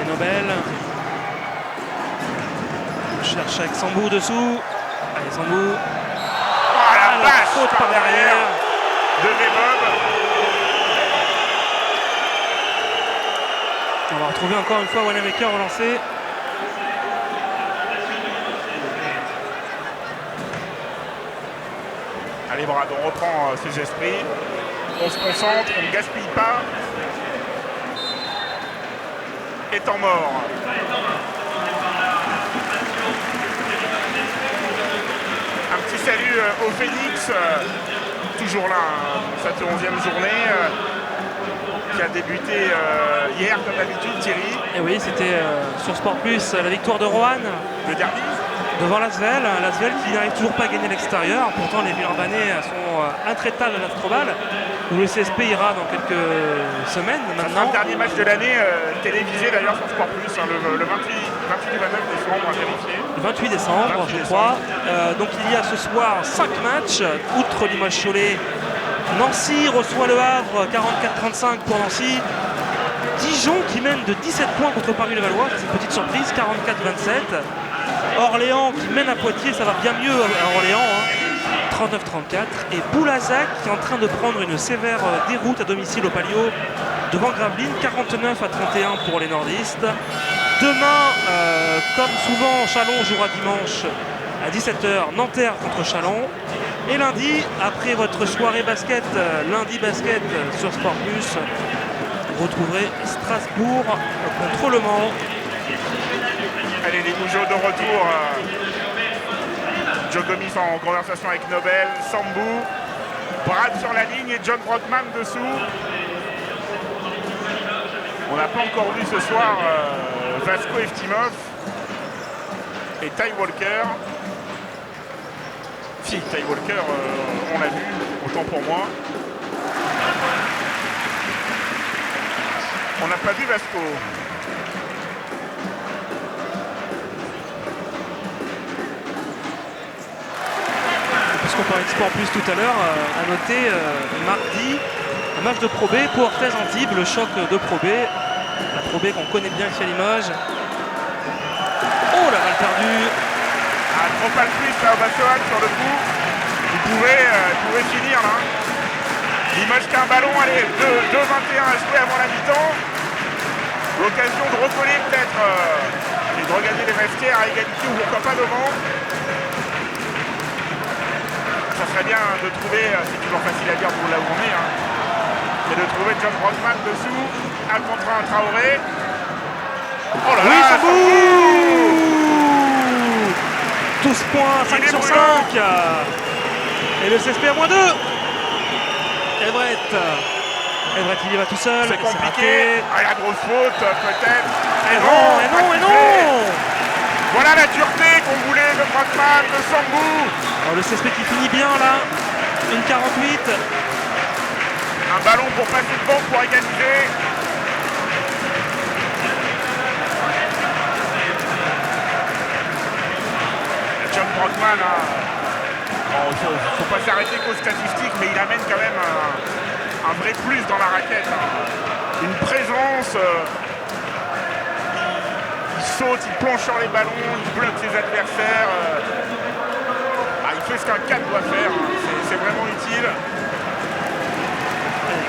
Nobel. On cherche avec Sambou dessous. Allez, Sambou. Oh la vache, faute par derrière. De Bob. On va retrouver encore une fois Wanamaker au lancer. Allez Brad, on reprend ses esprits. On se concentre, on ne gaspille pas. Et temps mort. Un petit salut au Phoenix, toujours là, hein, cette 11e journée, qui a débuté hier comme d'habitude, Thierry. Et oui, c'était sur Sport Plus la victoire de Roanne. Le derby. Devant Lasvel, Lasvel qui n'arrive toujours pas à gagner l'extérieur. Pourtant les Villeurbanais sont intraitables à l'Astrobal, où le CSP ira dans quelques semaines Ça sera maintenant. le dernier match de l'année, télévisé d'ailleurs sur Sport Plus, hein, le 28 du 29 décembre à vérifier. Le 28 décembre, 28 je décembre. crois. Donc il y a ce soir 5 matchs, outre Limoges-Cholet. Nancy reçoit le Havre, 44-35 pour Nancy. Dijon qui mène de 17 points contre Paris-Levallois, c'est une petite surprise, 44-27. Orléans qui mène à Poitiers, ça va bien mieux à Orléans, hein, 39-34. Et Boulazac qui est en train de prendre une sévère déroute à domicile au Palio devant Gravelines, 49-31 pour les nordistes. Demain, comme souvent, Chalon jouera dimanche à 17h, Nanterre contre Chalon. Et lundi, après votre soirée basket, lundi basket sur Sport Plus, vous retrouverez Strasbourg contre Le Mans. Allez, les Mougeot de retour. Joe Gomis en conversation avec Nobel, Sambou, Brad sur la ligne et John Brockman dessous. On n'a pas encore vu ce soir Vasco Eftimov et Ty Walker. Si, Ty Walker, on l'a vu, autant pour moi. On n'a pas vu Vasco. Puisqu'on parlait de Sport Plus tout à l'heure, à noter mardi un match de Pro B pour Orthez-Antibes, le choc de Pro B. La Pro B qu'on connaît bien ici à Limoges. Oh la balle perdue. Ah, trop pas le plus là, Bassoal sur le coup. Il pouvait finir là. Limoges qui a un ballon, allez, 2-21 à jouer avant la mi-temps. L'occasion de recoller peut-être et de regagner les vestiaires à égalité ou pourquoi pas devant. Ça serait bien de trouver, c'est toujours facile à dire pour là où on est, hein, mais de trouver John Brockman dessous, un contre un Traoré. Oh là Oui, là, Sambou Sambou 12 points, 5 Il est sur brûlant. 5. Et le CSP à -2. Everett. Everett il y va tout seul. C'est compliqué. Ah, la grosse faute, peut-être. Et non. Voilà la dureté qu'on voulait de Brockman, de Sambou. Alors, le CSP qui finit bien là. 1,48. Un ballon pour passer devant pour égaliser. John Brockman, bon, faut pas s'arrêter qu'aux statistiques, mais il amène quand même un vrai plus dans la raquette. Une présence. Il saute, il plonge sur les ballons, il bloque ses adversaires. Il fait ce qu'un 4 doit faire. C'est vraiment utile.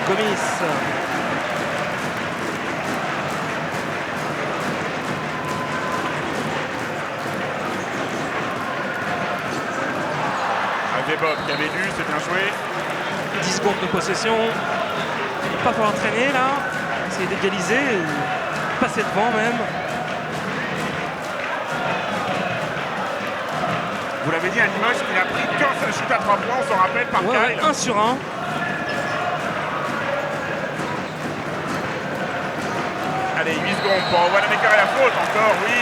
Gomis. Bob qui avait lu, c'est bien joué. 10 secondes de possession. Pas pour entraîner là. Essayer d'égaliser. Passer devant même. Vous l'avez dit à Limoges qu'il n'a pris qu'un seul shoot à 3 points, on s'en rappelle par Kyle. 1 sur 1. Allez, 8 secondes pour Wanamaker et la faute encore, oui.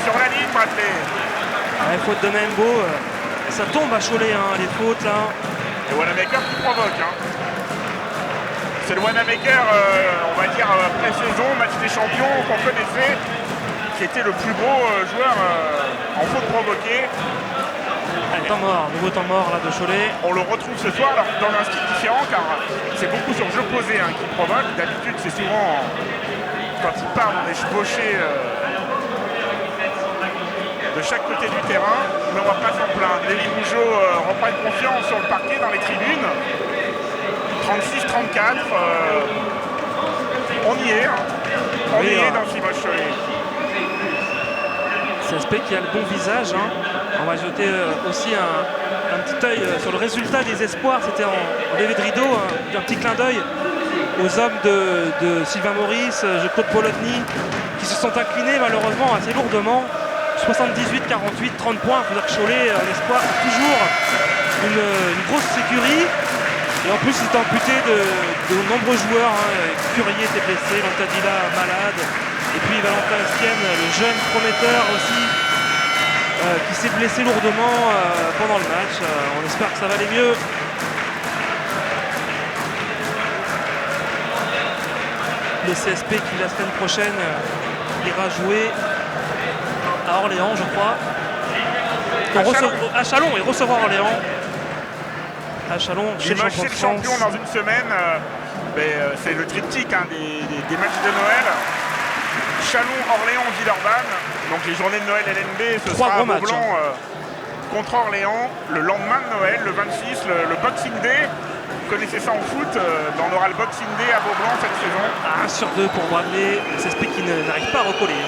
Sur la ligne, Bradley. Ouais, faute de Membo. Ça tombe à Cholet, hein, les fautes là. Et Wanamaker qui provoque. Hein. C'est le Wanamaker, on va dire, pré-saison, match des champions qu'on connaissait, qui était le plus gros joueur en faute provoquée. Allez, temps mort, nouveau temps mort là de Cholet. On le retrouve ce soir alors, dans un style différent car c'est beaucoup sur jeu posé hein, qui provoque. D'habitude c'est souvent quand il part dans des chevauchés de chaque côté du terrain, mais on va pas s'en plaindre. Les Limougeaux reprennent confiance sur le parquet dans les tribunes. 36-34, on y est. Hein. On y est dans Limoges Cholet. CSP qui a le bon visage. Hein. On va jeter aussi un petit œil sur le résultat des espoirs. C'était en levé de rideau, un petit clin d'œil aux hommes de Sylvain Maurice, Claude Polotny, qui se sont inclinés malheureusement assez lourdement. 78-48, 30 points. Il faut dire que Cholet, en espoir, a toujours une grosse sécurité. Et en plus, il est amputé de nombreux joueurs. Hein. Curier était blessé, Lantadilla malade. Et puis Valentin Estienne, le jeune prometteur aussi, qui s'est blessé lourdement pendant le match. On espère que ça va aller mieux. Le CSP qui, la semaine prochaine, ira jouer à Orléans, je crois. À Chalon et recevoir Orléans. À Chalon, chez Limoges, c'est le champion dans une semaine. C'est le triptyque hein, des matchs de Noël. Chalon, Orléans, Villeurbanne. Donc les journées de Noël LNB, ce sera à Beaublanc contre Orléans. Le lendemain de Noël, le 26, le Boxing Day. Vous connaissez ça en foot, on aura le Boxing Day à Beaublanc cette saison. 1 sur 2 pour Bradley, CSP qui n'arrive pas à recoller.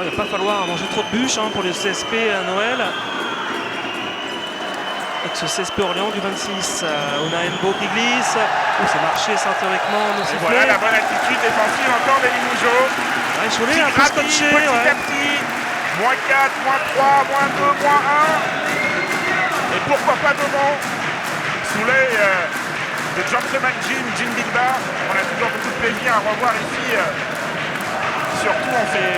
Il ne va pas falloir manger trop de bûches hein, pour le CSP à Noël. Avec ce CSP Orléans du 26. On a Mbo qui glisse. C'est marché ça théoriquement. Et voilà la bonne attitude défensive encore des Limougeaux. Ouais, Cholet un peu scotché. Petit à petit. -4, -3, -2, -1. Et pourquoi pas devant. Sous l'œil de Gentleman Jim Bilba. On a toujours beaucoup de plaisir à revoir ici. Surtout en ces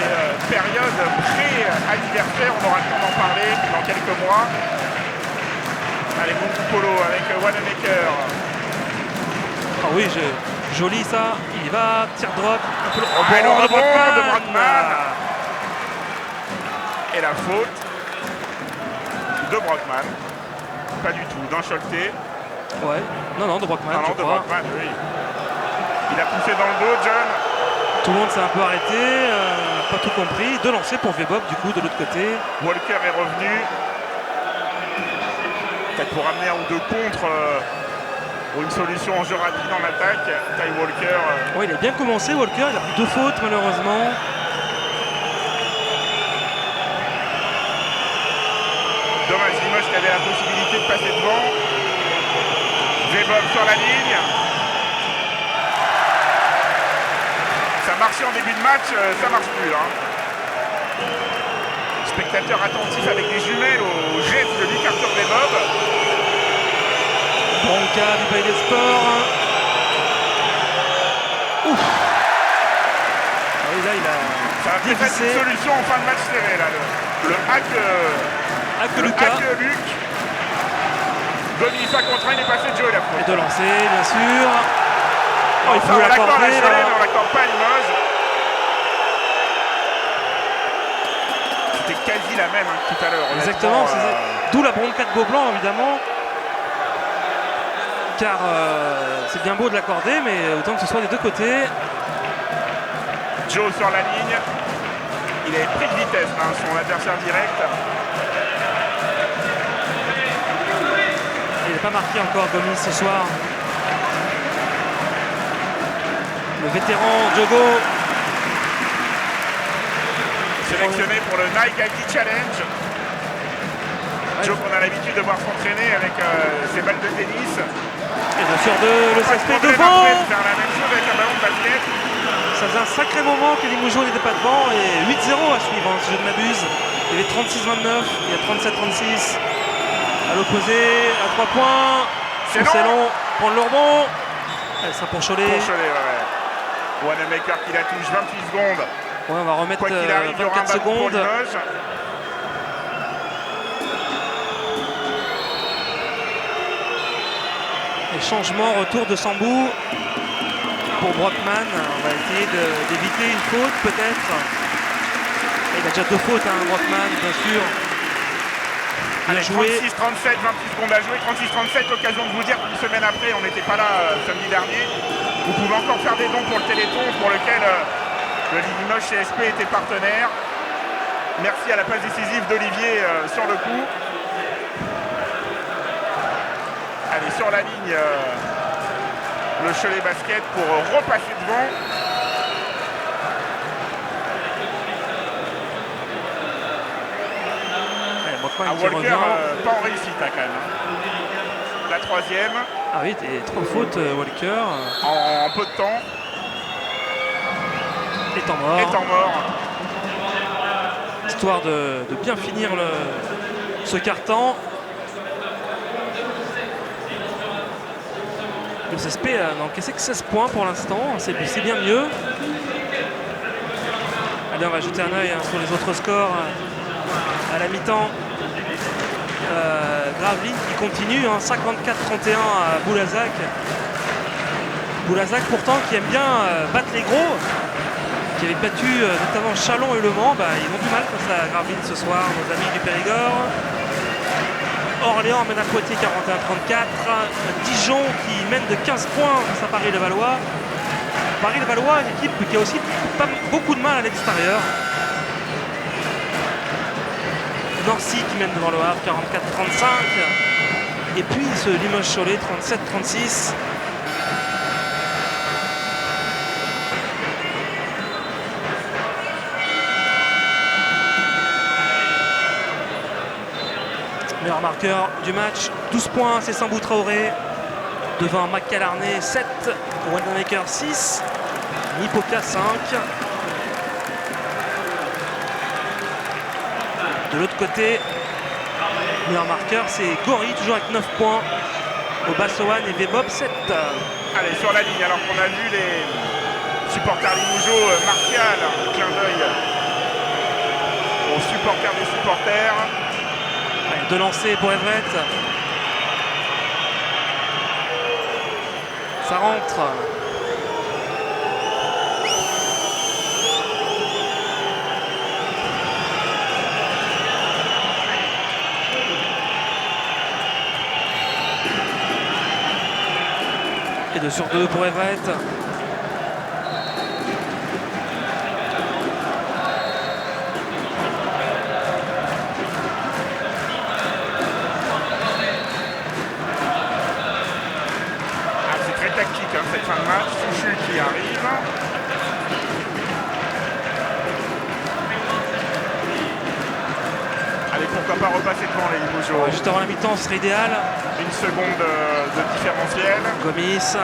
périodes pré-anniversaire, on aura le temps d'en parler dans quelques mois. Allez, bon coup polo avec Wanamaker. Ah oui, joli ça. Il va, tire drop. Le rebond de Brockman. Et la faute de Brockman. Pas du tout, d'un Choletais. Ouais, non, de Brockman. Non, de Brockman, oui. Il a poussé dans le dos, John. Tout le monde s'est un peu arrêté, pas tout compris. 2 lancers pour Vebob du coup de l'autre côté. Walker est revenu. Peut-être pour amener un ou deux contre ou une solution en jeu rapide en attaque. Ty Walker. Ouais, il a bien commencé Walker, il a pris 2 fautes malheureusement. Dommage, Limoges qui avait la possibilité de passer devant. Vebob sur la ligne. Ça marchait en début de match, ça marche plus. Hein. Spectateurs attentifs avec des jumelles aux gestes de Luc Arthur Bebob. Bronca du Palais des Sports. Ouf. Ah oui, là, il a Ça va peut-être être une solution en fin de match serré, là. Le hack de Luc. Gomis 5 contre 1, il est passé de Joe, il a Et de lancer, bien sûr. Oh, il faut on l'accorde à l'accorder, Cholet, là. mais on l'accorde pas à Limoges. C'était quasi la même hein, tout à l'heure. Exactement, d'où la bronca de Beaublanc, évidemment. Car c'est bien beau de l'accorder, mais autant que ce soit des deux côtés. Joe sur la ligne. Il avait pris de vitesse, hein, son adversaire direct. Il n'a pas marqué encore Gomis ce soir. Le vétéran Diogo. Sélectionné pour le Nike Aki Challenge. Joe qu'on a l'habitude de voir s'entraîner avec ses balles de tennis. Et 2 sur 2, le CSP devant. Faire la même chose avec un ballon de basket. Ça faisait un sacré moment que Limoges n'était pas devant et 8-0 à suivre, hein, si je ne m'abuse. Il y avait 36-29, il y a 37-36. À l'opposé, à 3 points. C'est long, prendre le rebond. Allez, ça pour Cholet. Pour Cholet, ouais. Wanamaker qui la touche, 28 secondes. Ouais, on va remettre Quoi qu'il arrive, 24 secondes. Et changement, retour de Sambou pour Brockman. On va essayer d'éviter une faute peut-être. Il a déjà 2 fautes, hein, Brockman, bien sûr. Bien joué. 36-37, 28 secondes à jouer. 36-37, l'occasion de vous dire qu'une semaine après, on n'était pas là samedi dernier. Vous pouvez encore faire des dons pour le Téléthon pour lequel le Limoges CSP était partenaire. Merci à la passe décisive d'Olivier sur le coup. Allez, sur la ligne, le Cholet Basket pour repasser devant. Walker, pas en réussite hein, quand même. La troisième. Ah oui, 3 fautes, Walker. En peu de temps. Et temps mort. Et temps mort. Histoire de bien finir ce quart-temps. Le CSP n'a encaissé que 16 points pour l'instant, c'est bien mieux. Allez, on va jeter un œil hein, sur les autres scores à la mi-temps. Gravelines qui continue, hein, 54-31 à Boulazac. Boulazac pourtant qui aime bien battre les gros, qui avait battu notamment Chalon et Le Mans. Ils ont du mal face à Gravelines ce soir, nos amis du Périgord. Orléans mène à Poitiers 41-34. Dijon qui mène de 15 points face à Paris-Levallois. Paris-Levallois, une équipe qui a aussi pas beaucoup de mal à l'extérieur. Nancy qui mène devant le Havre 44-35. Et puis ce Limoges-Cholet 37-36. Meilleur marqueur du match, 12 points, c'est Sambou Traoré. Devant Macalarné 7, Wanamaker 6, Nipoka 5. De l'autre côté, meilleur marqueur, c'est Gori, toujours avec 9 points. Au Bassoane et Vebob 7. Allez, sur la ligne, alors qu'on a vu les supporters limougeaux martial, clin d'œil aux supporters des supporters. Allez, de lancer pour Everett. Ça rentre. Et 2 sur 2 pour Everett. C'est très tactique hein, cette fin de match. Souchu qui arrive. Allez, pourquoi pas repasser devant les Limogeaux. Juste avant la mi-temps, ce serait idéal. Une seconde de différentiel. Gomis.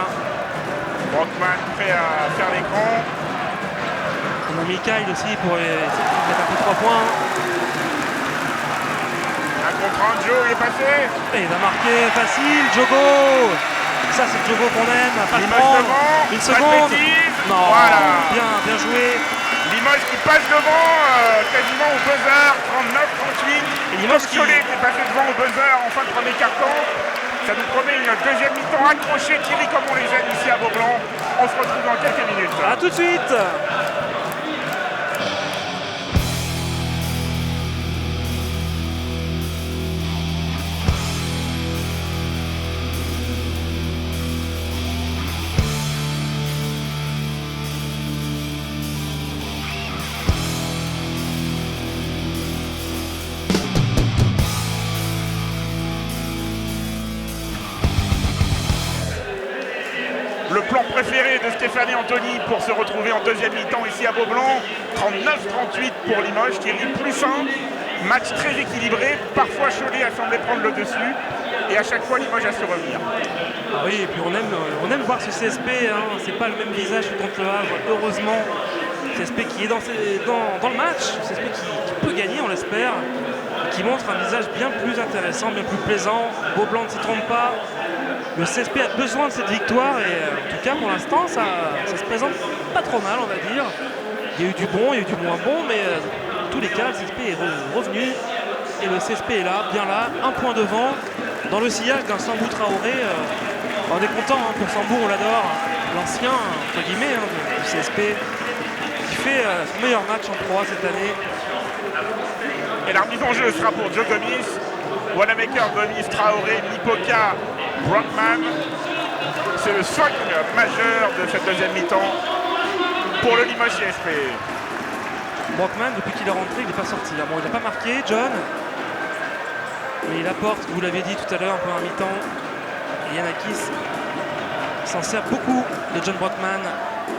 Brockman prêt à faire l'écran. On a Mikael aussi pour essayer de mettre un peu 3 points. contre 1, Joe, il est passé. Et il va marquer facile, Jogo. Ça, c'est le Jogo qu'on aime. Pas de Limoges prendre. devant, Une pas de seconde. bêtises. Non, Voilà. bien joué. Limoges qui passe devant quasiment au buzzer, 39-38. Et Limoges Comme Cholet qui est passé devant au buzzer en fin de premier carton. Ça nous promet une deuxième mi-temps accrochée, Thierry, comme on les aime ici à Beaublanc. On se retrouve dans quelques minutes. A tout de suite. Le plan préféré de Stéphane Anthony pour se retrouver en deuxième mi-temps ici à Beaublanc. 39-38 pour Limoges, Thierry plus 1. Match très équilibré. Parfois Cholet a semblé prendre le dessus. Et à chaque fois Limoges a su revenir. Ah oui, et puis on aime voir ce CSP. Hein. C'est pas le même visage que contre le Havre. Heureusement, CSP qui est dans le match. CSP qui peut gagner, on l'espère. Qui montre un visage bien plus intéressant, bien plus plaisant. Beaublanc ne s'y trompe pas. Le CSP a besoin de cette victoire et en tout cas pour l'instant ça se présente pas trop mal, on va dire. Il y a eu du bon, il y a eu du moins bon, mais en tous les cas le CSP est revenu et le CSP est là, bien là, un point devant dans le sillage d'un Sambou Traoré. On est content hein, pour Sambou, on l'adore, l'ancien entre guillemets du CSP qui fait son meilleur match en Pro A cette année. Et la remise en jeu sera pour Joe Gomis, Wanamaker, Gomis, Traoré, Nipoka, Brockman. C'est le socle majeur de cette deuxième mi-temps pour le Limoges CSP. Brockman, depuis qu'il est rentré, il n'est pas sorti. Bon, il n'a pas marqué, John. Mais il apporte, vous l'avez dit tout à l'heure, un peu en mi-temps. Et Yanakis s'en sert beaucoup de John Brockman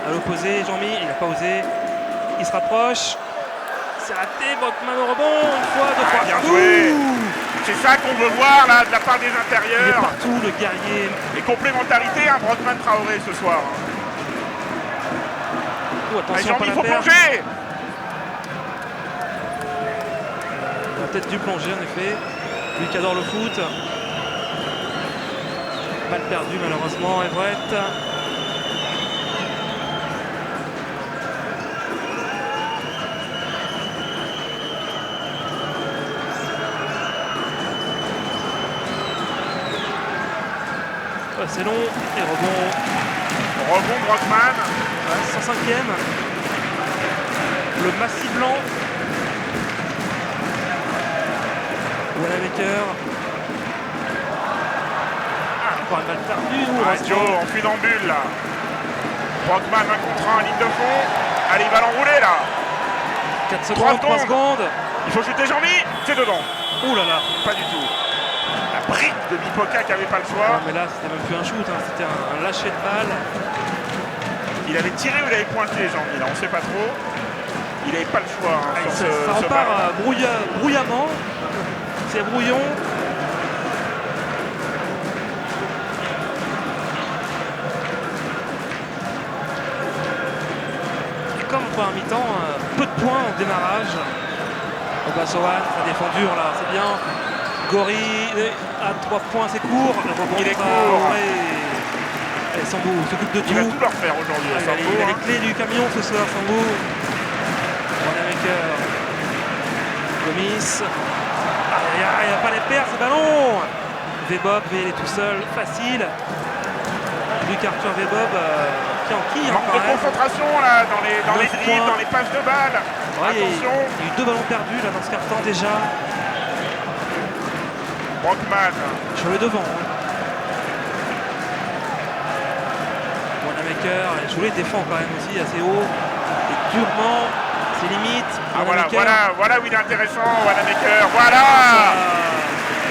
à l'opposé. Jean-Mi, il n'a pas osé. Il se rapproche. C'est raté, Brockman au rebond. Une fois, deux fois. Bien joué. C'est ça qu'on veut voir là de la part des Il est intérieurs. partout, le guerrier. Et complémentarité, un Brockman Traoré ce soir. Oh, attention, pas Jean-Mi, il la faut perdre. plonger. Il a peut-être dû plonger en effet. Lui qui adore le foot. Mal perdu malheureusement, Everett. C'est long et rebond. Rebond Brockman. 105e. Le massif blanc. Wanamaker. Encore un mal perdu. Joe en funambule là. Brockman 1 contre 1 en ligne de fond. Allez, il va l'enrouler là. 4 secondes, 3 secondes. Il faut shooter Jean-Mi. C'est dedans. Ouh là là. Pas du tout. La brique de Nipoka qui n'avait pas le choix. Ah, mais là, c'était même plus un shoot, hein. C'était un lâcher de balle. Il avait tiré ou il avait pointé Jean-Mi là, on ne sait pas trop. Il n'avait pas le choix hein, sur Ça ce repart ballon. brouillamment. C'est brouillon. Et comme en première mi-temps, peu de points au démarrage. Obasowan, ça a défendu, là, c'est bien. Gori à 3 points, c'est court. Le rebond Il est court. Et Sambou s'occupe de tout. Il va tout leur faire aujourd'hui. Il a les clés du camion ce soir, Sambou. Wanamaker. Gomis. Il n'y a pas les paires, ce ballon. Vebob, il est tout seul, facile. Luc Arthur Vebob qui enquille. Manque de concentration là dans les dribbles, dans les passes de balles. Ouais, Attention. Il y a eu 2 ballons perdus là dans ce quart-temps déjà. Brockman. Sur le devant. Wanamaker, Cholet défend quand même aussi assez haut. Et durement, ses limites. Ah Wanamaker. voilà où il est intéressant, Wanamaker. Voilà.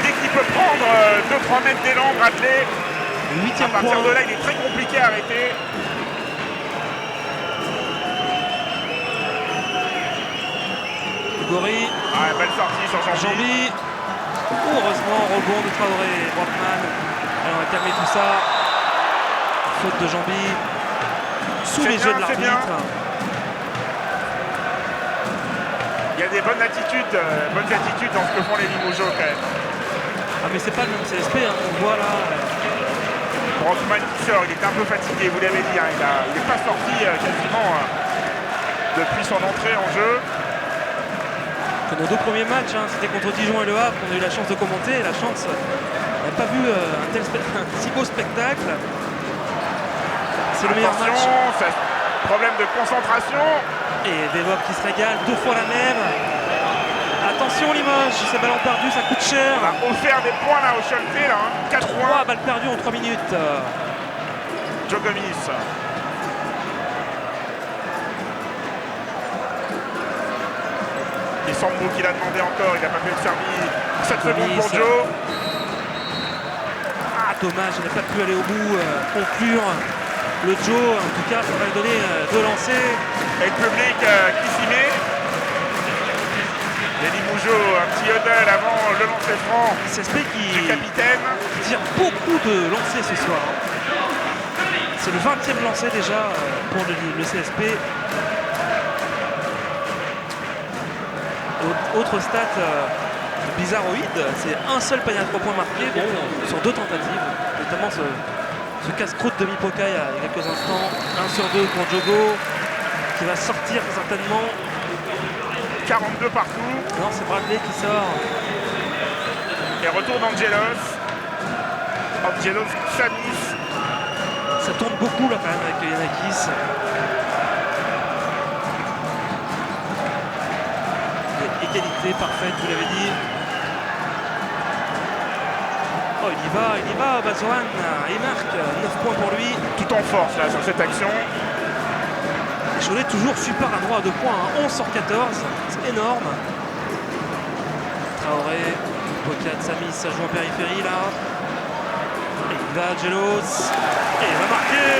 Dès qu'il peut prendre 2-3 mètres d'élan, Bradley. Le 8e À partir point. de là, il est très compliqué à arrêter. Gori. Ah, belle sortie sur Jean-Mi. Jean-Mi. Heureusement, rebond de Traoré et Brockman. Allez, on va calmer tout ça. Faute de Jean-Mi. Sous C'est les bien, yeux de c'est bien. l'arbitre. Il y a des bonnes attitudes dans ce que font les Limougeaux quand même. Ah mais c'est pas le même CSP, hein, on voit là. Brockman qui sort, il est un peu fatigué, vous l'avez dit, hein, il n'est pas sorti quasiment depuis son entrée en jeu. Que nos 2 premiers matchs, hein, c'était contre Dijon et Le Havre, qu'on a eu la chance de commenter. Et la chance, on n'a pas vu un si beau spectacle. C'est le meilleur match. Problème de concentration. Et Vevov qui se régale, 2 fois la même. Attention Limoges, ces ballons perdus, ça coûte cher. On a offert des points là au Choletais, là, hein. 4 points. 3 balles perdues en 3 minutes. Joe Gomis. Et Sambou qui l'a demandé encore, il n'a pas fait le service. 7 secondes pour Joe. Ah dommage, il n'a pas pu aller au bout, conclure. Le Joe, en tout cas, ça va lui donner 2 lancers. Et le public qui s'y met. Denis Mougeot, un petit huddle avant le lancer franc. CSP du capitaine. Qui tire beaucoup de lancers ce soir. C'est le 20e lancer déjà pour le CSP. Autre stat bizarroïde, c'est un seul panier à 3 points marqué sur 2 tentatives, notamment ce casse-croûte de Mipokai il y a quelques instants. 1 sur 2 pour Jogo, qui va sortir certainement. 42 partout. Non, c'est Bradley qui sort. Et retour d'Angelos. Angelos, Chamis. Ça tourne beaucoup là quand même avec Yanakis. Égalité parfaite, vous l'avez dit. Oh, il y va, Bazoan. Il marque 9 points pour lui. Tout en force là sur cette action. Cholet toujours super à droit à 2 points, hein. 11 sur 14, c'est énorme. Traoré, Pocat, Samis, ça joue en périphérie là. Et il va Gelos. Et il va marquer.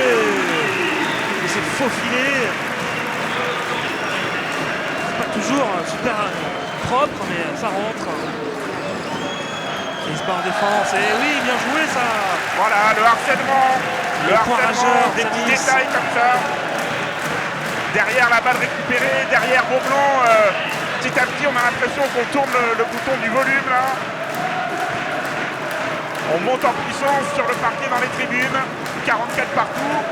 Il s'est faufilé. C'est pas toujours super propre, mais ça rentre. Et il se bat en défense. Et oui, bien joué ça. Voilà, le harcèlement. Le harcèlement, des petits détails comme ça. Derrière la balle récupérée, derrière Beaublanc, petit à petit on a l'impression qu'on tourne le bouton du volume là. On monte en puissance sur le parquet dans les tribunes, 44 partout.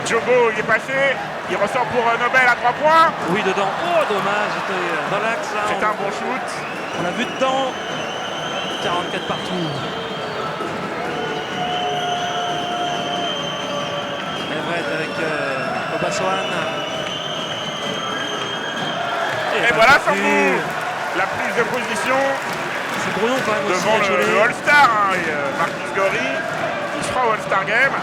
Jogo il est passé, il ressort pour Nobel à 3 points. Oui dedans, oh dommage, dans l'axe là. C'est un bon shoot. On l'a vu dedans, 44 partout. Avec Obassoan. Et voilà Sambou, la prise de position. C'est brouillon quand même devant aussi. Le All-Star, hein, Marcus Gori. Il sera au All-Star Game.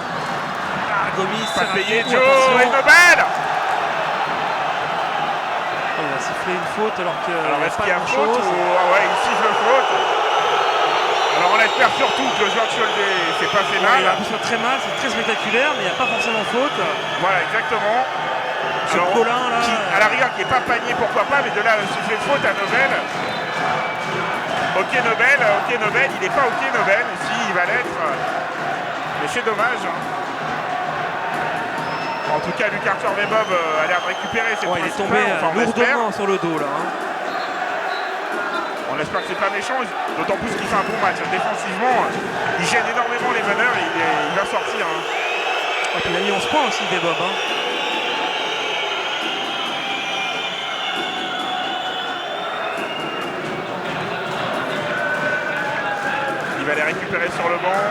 Gomis, pas payé Joe et Nobel. Il va siffler une faute alors que. Alors est-ce qu'il y a faute ou... Ah ouais, il siffle faute. Alors on espère surtout que le joueur de Cholet s'est pas fait mal. Il a fait très mal, c'est très spectaculaire, mais il n'y a pas forcément faute. Voilà, exactement. Alors, Colin, là, à la rigueur qui n'est pas panier, pourquoi pas, mais de là siffler faute à Nobel. Ok Nobel, il n'est pas ok Nobel, si il va l'être. Mais c'est dommage. Hein. En tout cas, Luc Arthur Vebob a l'air de récupérer ses points. Il est tombé lourdement sur le dos là. Hein. On espère que c'est pas méchant, d'autant plus qu'il fait un bon match. Défensivement, il gêne énormément les meneurs et il va sortir. Hein. Et puis il a mis 11 points aussi, Vebob. Hein. Il va les récupérer sur le banc.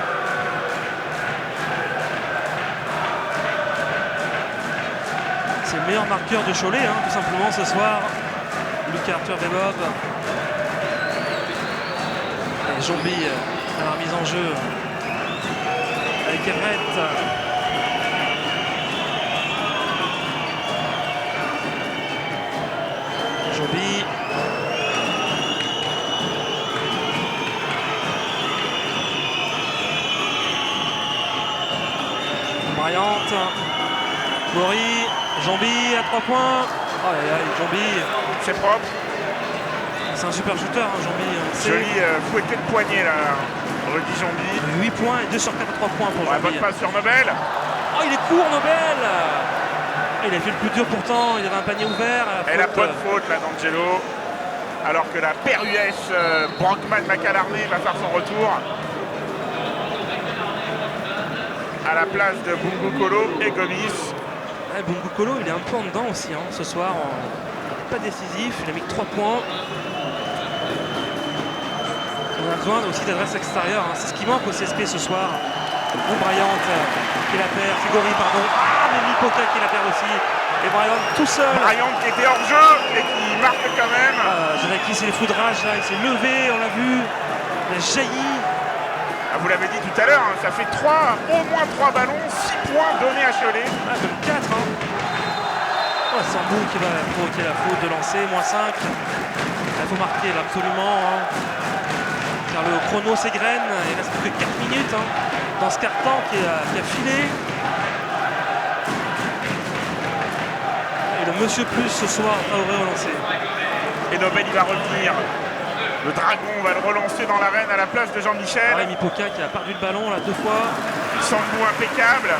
C'est le meilleur marqueur de Cholet, hein, tout simplement ce soir. Luc Arthur Vebob. Et Jombi à la remise en jeu avec Everett. Jombi. Bryant. Mori. Jombi à 3 points. Oh là là, Jombi. C'est propre. C'est un super shooter, hein, Jombi. Joli fouetté de poignet là, Rudy Jombi. 8 points et 2 sur 4 à 3 points pour Jombi. Bonne passe sur Nobel. Oh, il est court, Nobel. Il a fait le plus dur pourtant, il avait un panier ouvert. Et la bonne faute là d'Angelo. Alors que la paire US Brockman-Macalarné va faire son retour. À la place de Bungu Kolo et Gomis. Ouais, Bungu Kolo, il est un peu en dedans aussi hein, ce soir. Pas décisif, il a mis que 3 points. On a besoin aussi d'adresse extérieure. Hein. C'est ce qui manque au CSP ce soir. Bon, Bryant qui la perd, Figori pardon. Ah, mais Mipoka qui la perd aussi. Et Bryant tout seul. Bryant qui était hors jeu et qui marque quand même. Janaki, c'est les foudrages là, il s'est levé, on l'a vu. Il a jailli. Ah, vous l'avez dit tout à l'heure, hein, ça fait au moins 3 ballons, 6 points donnés à Cholet. Ah, même 4 hein. Oh, Sambou qui va provoquer la faute de lancer, moins 5. Il faut marquer là, absolument. Hein. Car le chrono s'égrène, il reste plus que 4 minutes hein, dans ce quart-temps qui a filé. Et le Monsieur Plus ce soir, Traoré relancé. Et Nobel il va revenir. Le Dragon va le relancer dans l'arène à la place de Jean-Michel. Ouais, Mipoka qui a perdu le ballon là 2 fois. Sambou impeccable.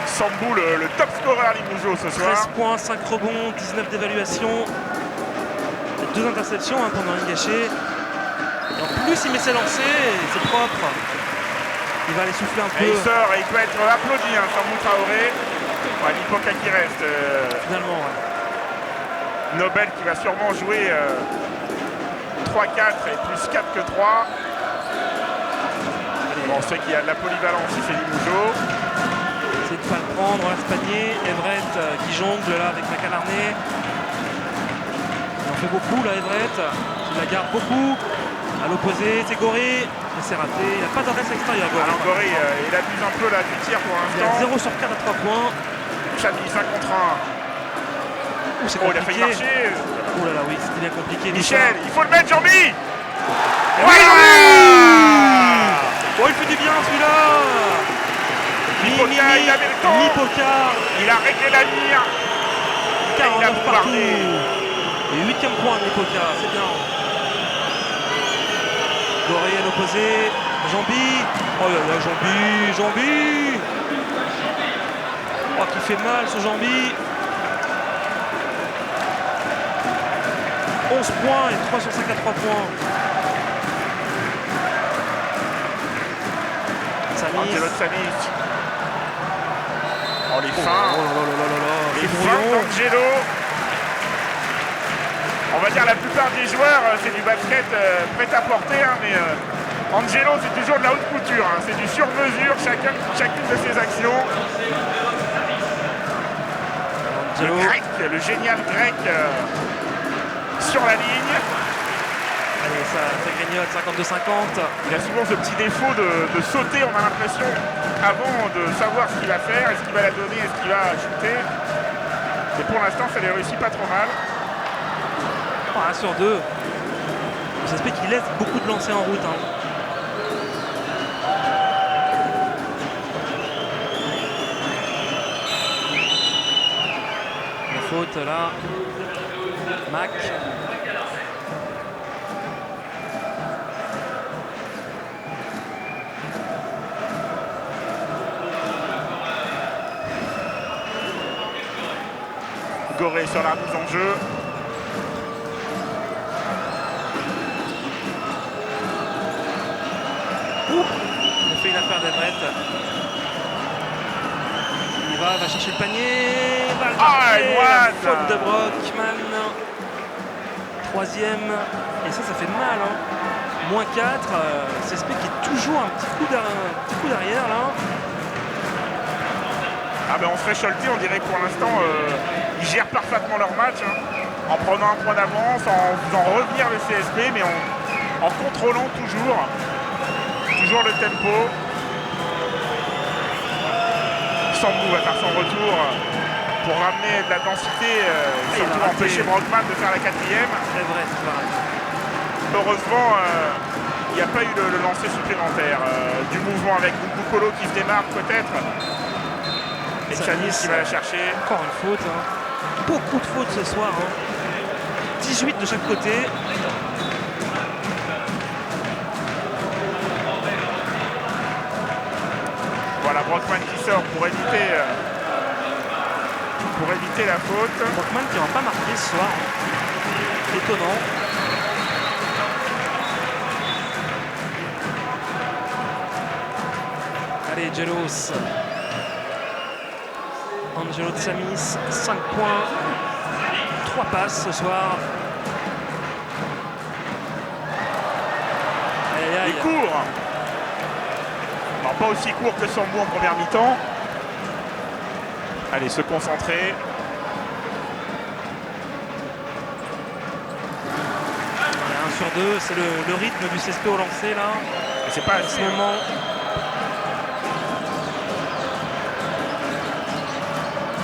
Sambou le top scorer Limoujo ce soir. 13 points, 5 rebonds, 19 d'évaluation. 2 interceptions hein, pendant une gâchée. Et en plus il met ses lancers et c'est propre. Il va aller souffler un peu. Et il sort et il peut être applaudi, hein, Sambou Traoré. Ouais, Mipoka qui reste. Finalement, ouais. Nobel qui va sûrement jouer 3-4 et plus 4 que 3. Bon, on sait qu'il y a de la polyvalence ici Limoujo. C'est de pas le prendre, on laisse panier. Everett qui jongle là avec Macalarné. Il en fait beaucoup là Everett. Il la garde beaucoup. À l'opposé, c'est Goré. Et c'est raté. Il n'a pas d'adresse extérieure. Alors Goré, il abuse un peu là du tir pour Il a l'instant. 0 sur 4 à 3 points. Chami 5 contre 1. C'est Oh, il a failli compliqué. marcher. Oh là là, oui, c'était bien compliqué. Michel, il faut le mettre, Jean-Mi. Voilà. Oh, il fait du bien celui-là. Mipoka, il avait le temps. Mipoka. Il a réglé la mire. 49 partout. bombardé. Et 8e point de Mipoka, c'est bien. Goré à l'opposé. Jambi. Oh là là, Jambi. Oh, qui fait mal ce Jambi. 11 points et 3 sur 5 à 3 points. Angelo Sanis. Oh les fins. Les fins d'Angelo. On va dire la plupart des joueurs, c'est du basket prêt à porter, hein, mais Angelo c'est toujours de la haute couture. Hein, c'est du sur-mesure chacune de ses actions. Le grec, le génial grec sur la ligne. Allez, ça grignote, 52-50. Il a souvent ce petit défaut de sauter, on a l'impression, avant de savoir ce qu'il va faire, est-ce qu'il va la donner, est-ce qu'il va shooter. Et pour l'instant, ça ne réussit pas trop mal. 1 sur 2. Ça se fait qu'il laisse beaucoup de lancers en route. Hein. La faute là. Mac. Goré sur la mise en jeu. Il a fait une affaire d'Everett. Il va chercher le panier. Va le marquer. La faute de Brockman. 3e. Et ça fait mal. Hein. Moins 4. CSP qui est toujours un petit coup derrière là. Ah ben on serait Choletais, on dirait que pour l'instant ils gèrent parfaitement leur match, hein, en prenant un point d'avance, en faisant revenir le CSP, mais en contrôlant toujours le tempo. Sambou va faire son retour pour ramener de la densité et surtout empêcher Brockman de faire la 4e. C'est vrai, c'est vrai. Heureusement, il n'y a pas eu le lancer supplémentaire. Du mouvement avec Bungu Kolo qui se démarque peut-être. Et Chanis qui va la chercher. Encore une faute. Hein. Beaucoup de fautes ce soir. Hein. 18 de chaque côté. Voilà Brockman qui sort pour éviter la faute. Brockman qui n'aura pas marqué ce soir. étonnant. Allez, Gelos. Angelo Tsamis, 5 points, 3 passes ce soir. Aïe, aïe. Il court. Non, pas aussi court que Sambou en première mi-temps. Allez, se concentrer. 1 sur 2, c'est le rythme du CSP au lancer là. Et c'est pas En ce moment.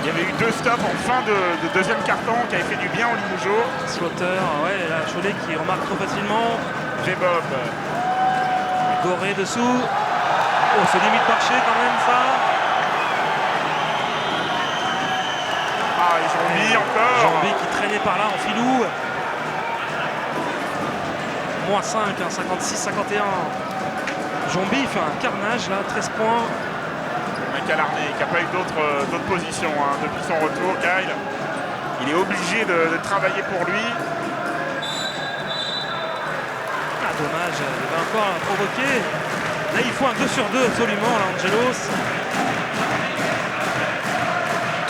Il y avait eu 2 stops en fin de deuxième carton qui avait fait du bien au Limougeau. Slaughter, ouais, là, Cholet qui remarque trop facilement. Bob. Goré dessous. Oh, c'est limite marché quand même ça. Ah, et Jambi encore. Jambi qui traînait par là en filou. Moins 5, hein, 56-51. Jambi fait un carnage là, 13 points. Calarné qui n'a pas eu d'autres positions hein, depuis son retour. Kyle, il est obligé de travailler pour lui. Ah dommage, il va encore provoquer. Là il faut un 2 sur 2 absolument là, Angelos.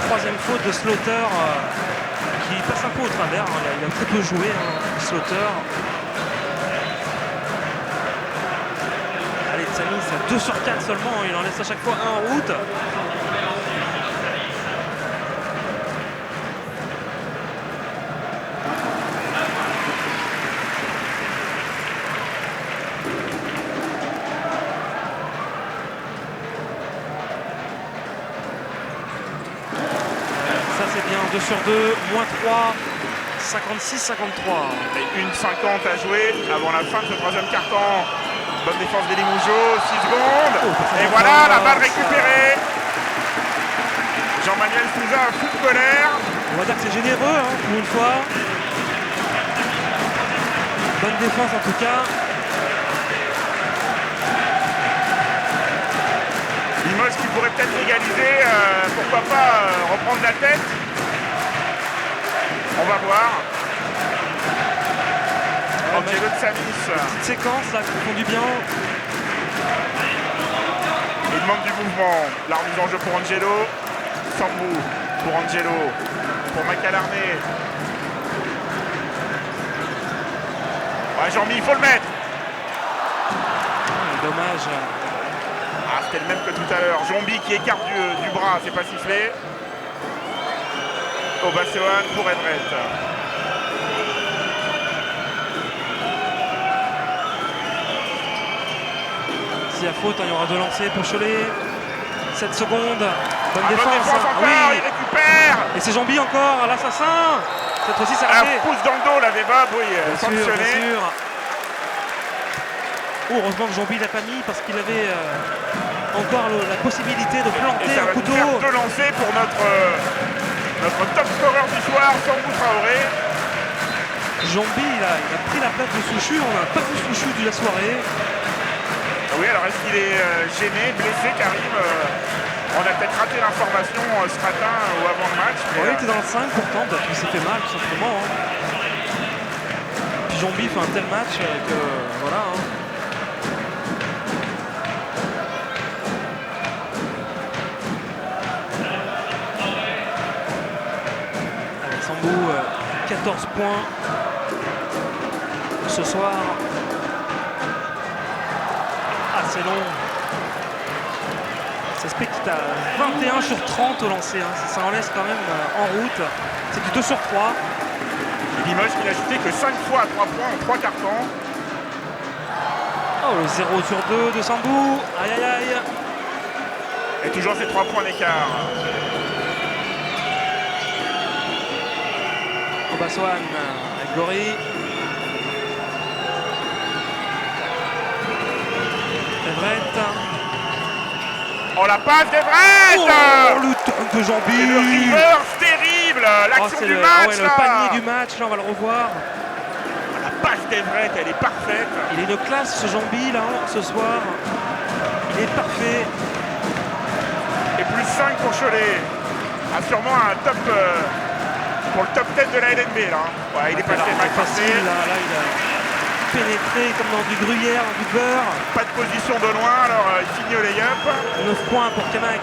Troisième faute de Slaughter qui passe un peu au travers. Hein. Il a très peu joué, hein, Slaughter. Allez, Tsamis, 2 sur 4 seulement, il en laisse à chaque fois un en route. Ça c'est bien, 2 sur 2, moins 3, 56-53. Et 1,50 à jouer avant la fin de ce troisième carton. Bonne défense des Limougeaux, 6 secondes. Et voilà, la balle récupérée. Jean-Manuel Souza, un coup de colère. On va dire que c'est généreux, hein, pour une fois. Bonne défense en tout cas. Limoges qui pourrait peut-être égaliser, pourquoi pas reprendre la tête. On va voir. Angelo Tsamis. Petite séquence là qui font du bien. Il demande du mouvement. La remise en jeu pour Angelo. Sambou pour Angelo. Pour Macalarné. Ouais, Jean-Mi, il faut le mettre. Dommage. Ah, c'était le même que tout à l'heure. Jombi qui écarte du bras, c'est pas sifflé. Obasséoane pour Edret. S'il y a faute, hein, il y aura 2 lancers pour Cholet. 7 secondes. Bonne Bonne défense. défense encore, Oui. il récupère. Et c'est Jambi encore, l'assassin. Cette fois-ci, ça Un raté. pouce dans le dos, la Veba, oui, Bien sûr, sanctionné. bien sûr. Oh, heureusement que Jambi l'a pas mis parce qu'il avait encore la possibilité de Et planter ça un va nous couteau. faire 2 lancers pour notre top scorer du soir, Sambou Traoré. Jambi, il a pris la place de Souchu. On n'a pas vu Souchu de la soirée. Ah oui, alors est-ce qu'il est gêné, blessé, Karim on a peut-être raté l'information ce matin ou avant le match. Mais, Il était dans le 5 pourtant, peut-être qu'il s'est fait mal tout simplement. Hein. Puis Jambi fait un tel match que voilà. Hein. Avec Sambou, 14 points ce soir. Assez long. CSP qui est à 21 sur 30 au lancer. Hein. Ça en laisse quand même en route. C'est du 2 sur 3. Et Limoges qui n'a shooté que 5 fois à 3 points en 3 cartons. Oh, le 0 sur 2 de Sambou. Aïe aïe aïe. Et toujours ces 3 points d'écart. Obasséoane avec Gori. Everett. Oh, la passe d'Evret. Oh, le dunk de Jambi. Et le reverse terrible. L'action c'est du le, match. ouais, là. le panier du match, là on va le revoir. La passe d'Evret, elle est parfaite. Il est de classe ce Jambi là, ce soir. Il est parfait. Et plus 5 pour Cholet. Ah, sûrement un top pour le top 10 de la LNB là. Ouais, il est passé mal facile, là il a pénétré comme dans du gruyère, dans du beurre. Pas de position de loin, alors il finit au lay-up. 9 points pour Camac.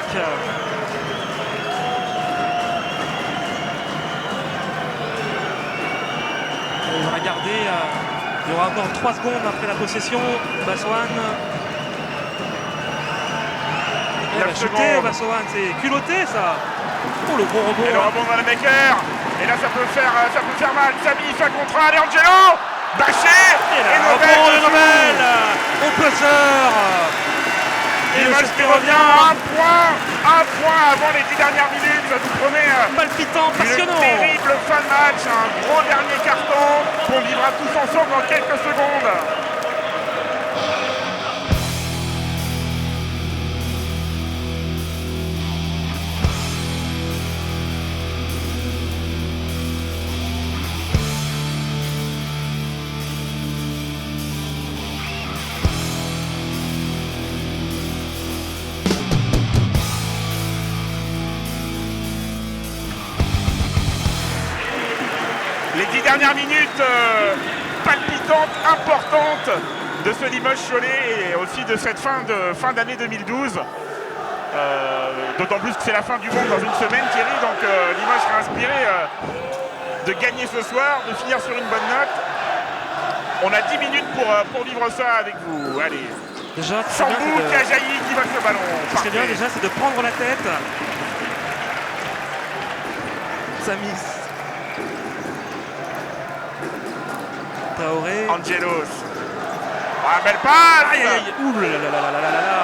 On va regarder, il y aura encore 3 secondes après la possession. Bassoane. Il va chuter, Bassoane, c'est culotté ça. Oh, le gros rebond. Et le rebond de Wanamaker. Et là ça peut faire mal. Samy fait un contrat, allez Angelo. Bâché. Et rebond de Nobel au buzzer. Et le match qui revient à un point avant les 10 dernières minutes. Ça nous promet palpitant, passionnant. Une terrible fin de match, un gros dernier carton qu'on vivra tous ensemble dans quelques secondes. Les 10 dernières minutes palpitantes, importantes de ce Limoges-Cholet et aussi de cette fin d'année 2012. D'autant plus que c'est la fin du monde dans une semaine, Thierry. Donc Limoges sera inspiré de gagner ce soir, de finir sur une bonne note. On a 10 minutes pour vivre ça avec vous. Allez. Déjà, Sambou qui a jailli, qui va le ballon. Ce qui est bien déjà, c'est de prendre la tête. Samis. Traoré. Angelos. Ah, belle passe. Aïe, aïe, aïe. Ouh là là là là là là là.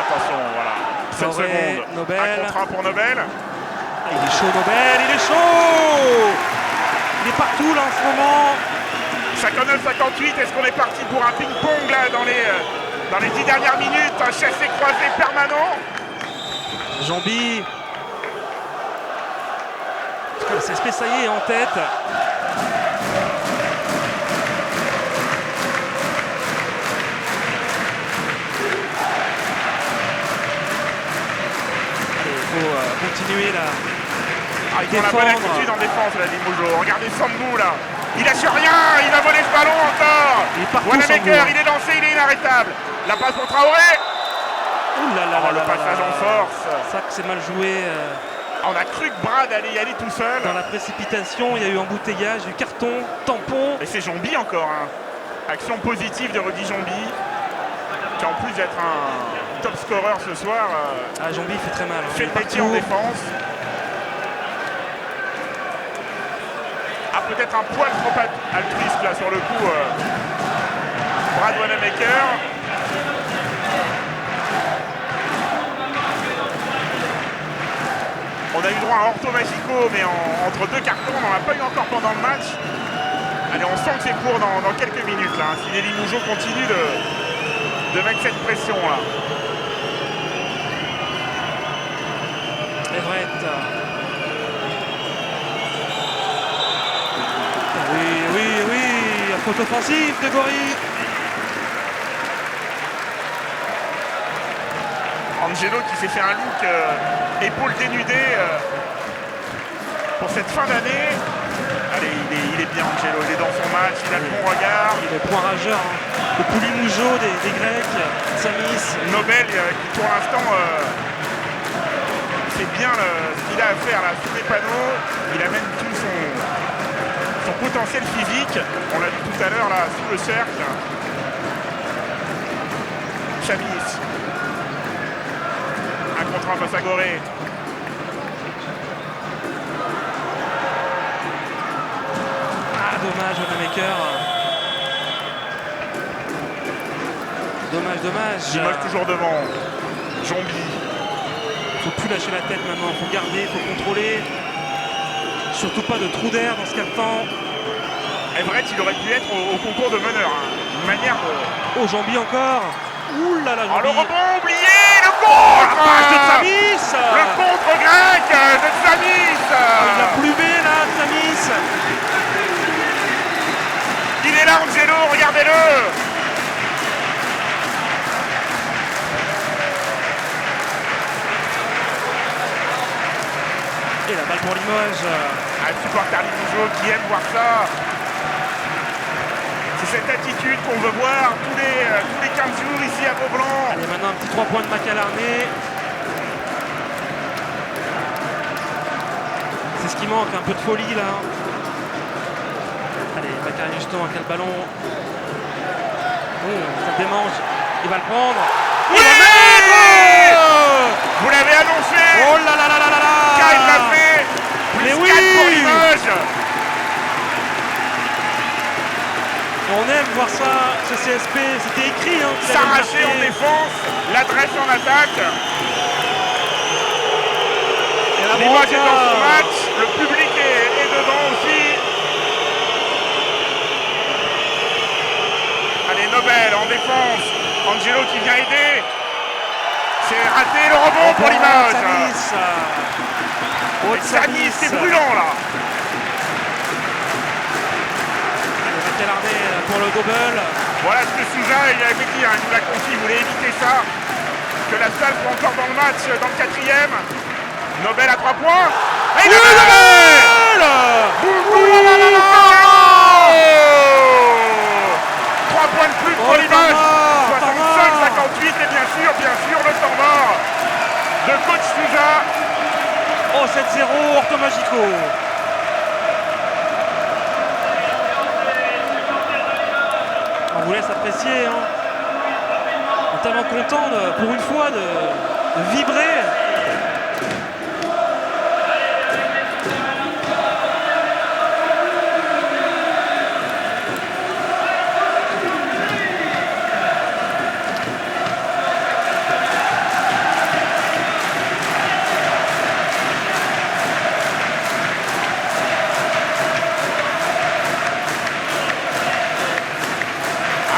Attention, voilà. 7 Traoré, secondes. Nobel. Un contre 1 pour Nobel. Ah, il est chaud, Nobel, il est chaud. Il est partout là en ce moment. 59-58, est-ce qu'on est parti pour un ping-pong là dans les 10 dernières minutes? Un chassé-croisé permanent. Jambi. Le CSP, ça y est, en tête. Il faut continuer là. Ah, ils ont la bonne attitude en défense là, Limoges. Regardez Sambou là. Il lâche rien, il va voler ce ballon encore. Wanamaker, il est lancé, il est inarrêtable. La passe pour Traoré. Ouh là là oh, là le là passage là en force. Ça que c'est mal joué. On a cru que Brad allait y aller tout seul. Dans la précipitation, il y a eu embouteillage, il y a eu carton, tampon. Et c'est Jambi encore. Hein. Action positive de Rudy Jambi. Qui en plus d'être un top scorer ce soir. Ah, Jambi fait très mal. Hein. Fait le métier en défense. Peut-être un poil trop altruiste là sur le coup. Brad Wanamaker. On a eu droit à un ortho magico, mais entre deux cartons, on n'en a pas eu encore pendant le match. Allez, on sent que c'est pour dans quelques minutes là. Si les Limougeaux continuent de mettre cette pression là. Everett. Oui, faute offensive de Gori. Angelo qui s'est fait un look épaule dénudée pour cette fin d'année. Allez, il est bien Angelo, il est dans son match, il a le bon regard. Il est point rageur, hein. Le Poulimoujo des Grecs, Samis. Nobel qui pour l'instant fait bien ce qu'il a à faire là sous les panneaux. Il amène tout son potentiel physique. On l'a vu tout à l'heure là sous le cercle. Chamis. Un contre un face à Gorée. Ah, dommage, Wanamaker. Dommage. Limoges toujours devant. Jambi. Faut plus lâcher la tête maintenant, faut garder, faut contrôler. Surtout pas de trou d'air dans ce quart-temps. Everett, il aurait pu être au concours de meneur. Hein. Une manière de... Oh, Jambi encore. Ouh là là, Jambi. Oh, le rebond oublié, le contre de Samis. Le contre grec de Samis. Il a plumé là, Samis. Il est là, Angelo, regardez-le. Et la balle pour Limoges. Un supporter Limougeot qui aime voir ça. C'est cette attitude qu'on veut voir tous les 15 jours ici à Beaublanc. Allez, maintenant un petit 3 points de Macalarné. C'est ce qui manque, un peu de folie là. Allez, Macalarné justement avec le ballon. Oh, ça démange. Il va le prendre. Oui, Il va le mettre. vous l'avez annoncé. Oh là là là là là là. Kyle l'a fait. Mais Plus oui. 4 pour Limoges. On aime voir ça, ce CSP, c'était écrit. Hein, S'arracher en défense, l'adresse en attaque. Et la Limoges est dans ce Branca. match, le public est dedans aussi. Allez, Nobel en défense. Angelo qui vient aider. C'est raté le rebond pour Limoges. Sanis. Aude Sanis, c'est brûlant là. Macalarné pour le double. Voilà ce que Souza, il avait dit, hein, il nous l'a confié, il voulait éviter ça. Que la salle soit encore dans le match, dans le 4e. Nobel à 3 points. Et Oui, Nobel. Nobel. 3 points de plus pour Oh, Limoges. temps mort. 65-58 et bien sûr, le temps mort de coach Souza. Oh, 7-0, Orto Magico. On vous laisse apprécier. Hein. On est tellement content pour une fois de vibrer.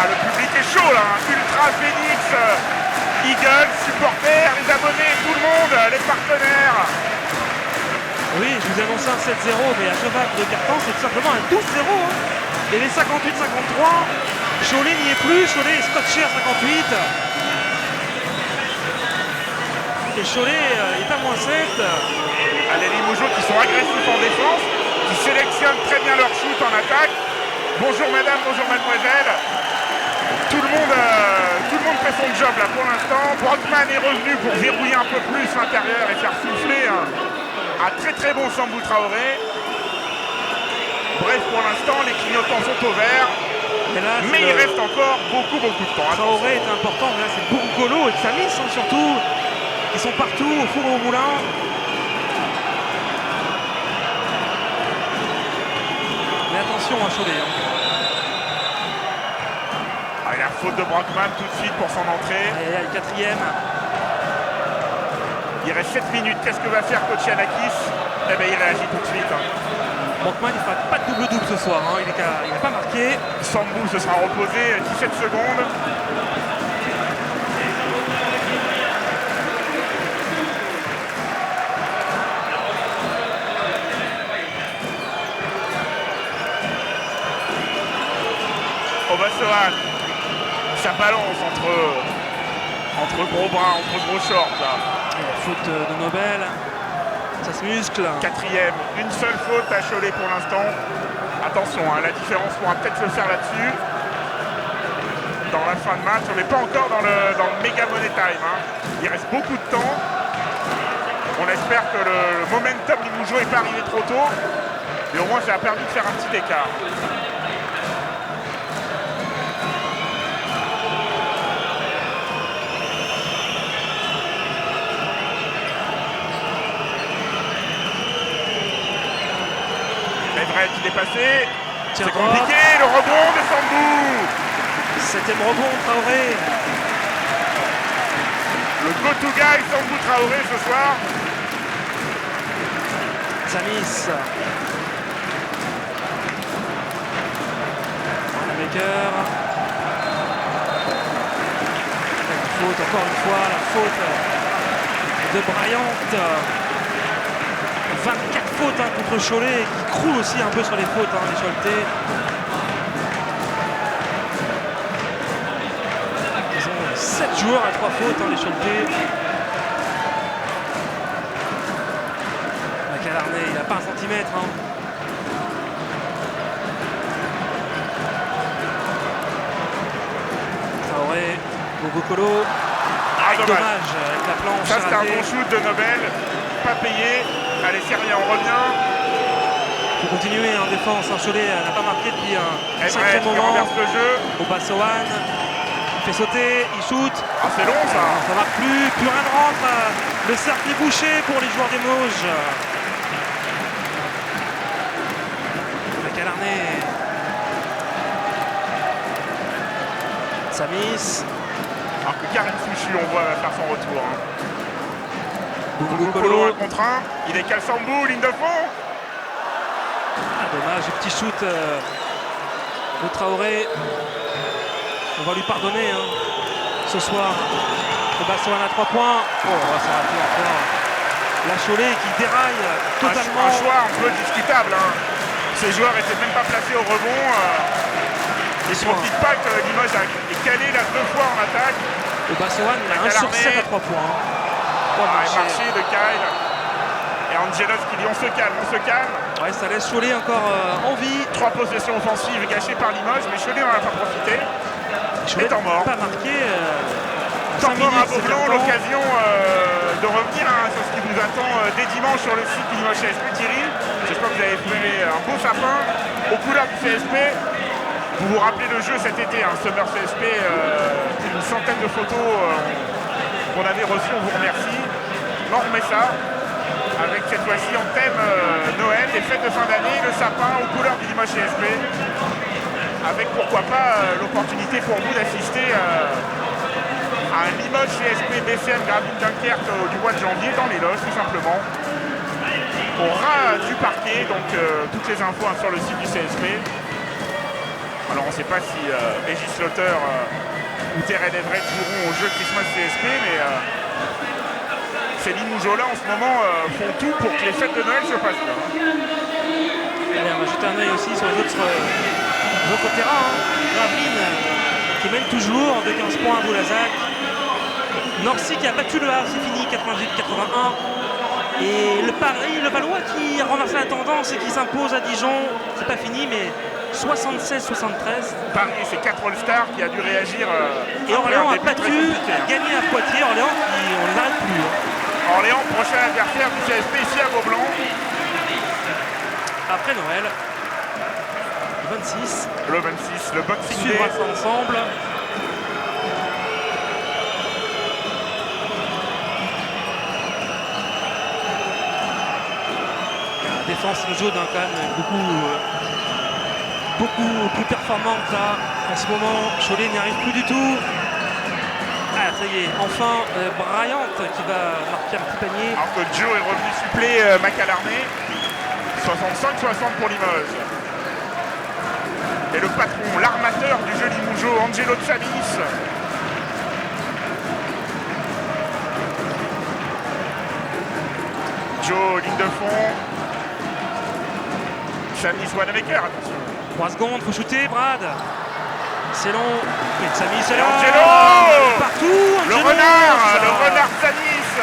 Le public est chaud là, hein. Ultra Phoenix, Eagles, supporters, les abonnés, tout le monde, les partenaires. Oui, je vous annonce un 7-0, mais à cheval de carton, c'est tout simplement un 12-0. Hein. Et les 58-53, Cholet n'y est plus, Cholet est scotché à 58. Et Cholet est à -7. Les Limougeaux qui sont agressifs en défense, qui sélectionnent très bien leur shoot en attaque. Bonjour madame, bonjour mademoiselle. Tout le monde fait son job là pour l'instant. Brockman est revenu pour verrouiller un peu plus l'intérieur et faire souffler un très bon Sambou Traoré. Bref, pour l'instant, les clignotants sont au vert. Mais il reste encore beaucoup de temps. Traoré est important, mais là c'est beaucoup Colo et Samis hein, surtout. Ils sont partout, au four et au moulin. Mais attention à Cholet. Hein. Ah, la faute de Brockman tout de suite pour son entrée. Aïe, aïe, 4e. Il reste 7 minutes. Qu'est-ce que va faire coach Yanakis? Eh bien, il réagit tout de suite. Hein. Brockman, il ne fera pas de double-double ce soir. Hein. Il n'a pas marqué. Sambou se sera reposé 17 secondes. Obasohan, ça balance entre gros bras, entre gros shorts là. Et la faute de Nobel. Ça se muscle. 4e, une seule faute à Cholet pour l'instant. Attention, hein, la différence pourra peut-être se faire là-dessus. Dans la fin de match, on n'est pas encore dans le méga money time. Hein. Il reste beaucoup de temps. On espère que le momentum Limougeot n'est pas arrivé trop tôt. Mais au moins ça a permis de faire un petit écart. Qui est passé, c'est compliqué, le rebond de Sambou. 7e rebond, Traoré. Le go-to guy Sambou Traoré ce soir. Samis. Maker. La faute, encore une fois, la faute de Bryant. 24 fautes hein, contre Cholet qui croule aussi un peu sur les fautes, hein, les Choletais. Ils ont 7 joueurs à 3 fautes, hein, les Choletais. Macalarné, il n'a pas un centimètre. Hein. Bogokolo. Ah, dommage. Dommage avec la planche. Ça, c'était un ratée. bon shoot de Nobel. Pas payé. Allez, Syrien, on revient. Il faut continuer en défense. Cholet n'a pas marqué depuis un Everett sacré qui moment. renverse le jeu. Obasowan, il fait sauter, il shoot. Ah, c'est long ça. Ça marque plus rien ne rentre. Le cercle est bouché pour les joueurs des Mauges. Calarné. Samis. Alors que Karim Fouchu, on voit, va faire son retour. Hein. Bogokolo. 1 contre 1. Il est Kalsambou, ligne de fond. Ah, dommage, le petit shoot de Traoré. On va lui pardonner hein, ce soir. Obasowan à 3 points. Oh, on va s'arrêter encore. La Cholet qui déraille totalement. Un choix un peu discutable. Hein. Ces joueurs n'étaient même pas placés au rebond. Et si on ne dit pas que Limoges est calé là 2 fois en attaque. Obasowan, il a 1 sur 7 à 3 points. Oh, marché de Kyle. Et Angelos qui dit on se calme, on se calme. Ouais, ça laisse Cholet encore en vie. 3 possessions offensives gâchées par Limoges, mais Cholet n'en a pas profité. Cholet temps mort. Pas marqué. Temps mort à c'est Beaublanc, bien l'occasion de revenir sur ce qui vous attend dès dimanche sur le site du Limoges CSP. Thierry, j'espère que vous avez trouvé un beau sapin aux couleurs du CSP. Vous vous rappelez le jeu cet été, hein, Summer CSP, plus d'une centaine de photos qu'on avait reçues, on vous remercie. Là, on remet ça, avec cette fois-ci en thème Noël, les fêtes de fin d'année, le sapin aux couleurs du Limoges CSP, avec pourquoi pas l'opportunité pour vous d'assister à un Limoges CSP BCM Gravelines Dunkerque du mois de janvier dans les loges, tout simplement. Au ras du parquet, donc toutes les infos hein, sur le site du CSP. Alors on ne sait pas si Régis Lauter ou Terren Everett joueront au jeu Christmas CSP, mais ces Limougeaux-là en ce moment font tout pour que les fêtes de Noël se passent bien. Allez, on va jeter un œil aussi sur les autres terrains. Hein. Gravelines qui mène toujours de 15 points à Boulazac. Norcy qui a battu le Havre, c'est fini, 98-81. Et le Paris, le Valois qui a renversé la tendance et qui s'impose à Dijon, c'est pas fini, mais 76-73. Paris, c'est 4 All-Stars qui a dû réagir. Et Orléans a battu, gagné à Poitiers. Orléans, on ne l'arrête plus. Hein. Orléans, prochain adversaire du CSP ici à Beaublanc. Après Noël, le 26. Le 26, le Boxing Day. Suivra ça ensemble. La défense jaune hein, quand même beaucoup plus performante là en ce moment. Cholet n'y arrive plus du tout. Ah ça y est, enfin Bryant qui va marquer un petit panier. Alors que Joe est revenu suppléer Macalarné. 65-60 pour Limoges. Et le patron, l'armateur du jeu Limougeau, Angelo Tsamis. Joe, ligne de fond. Tsamis, Wanamaker, attention. 3 secondes, faut shooter, Brad. C'est long, mais Tsamis est là. Angelo partout, le Angelo, renard Tsamis.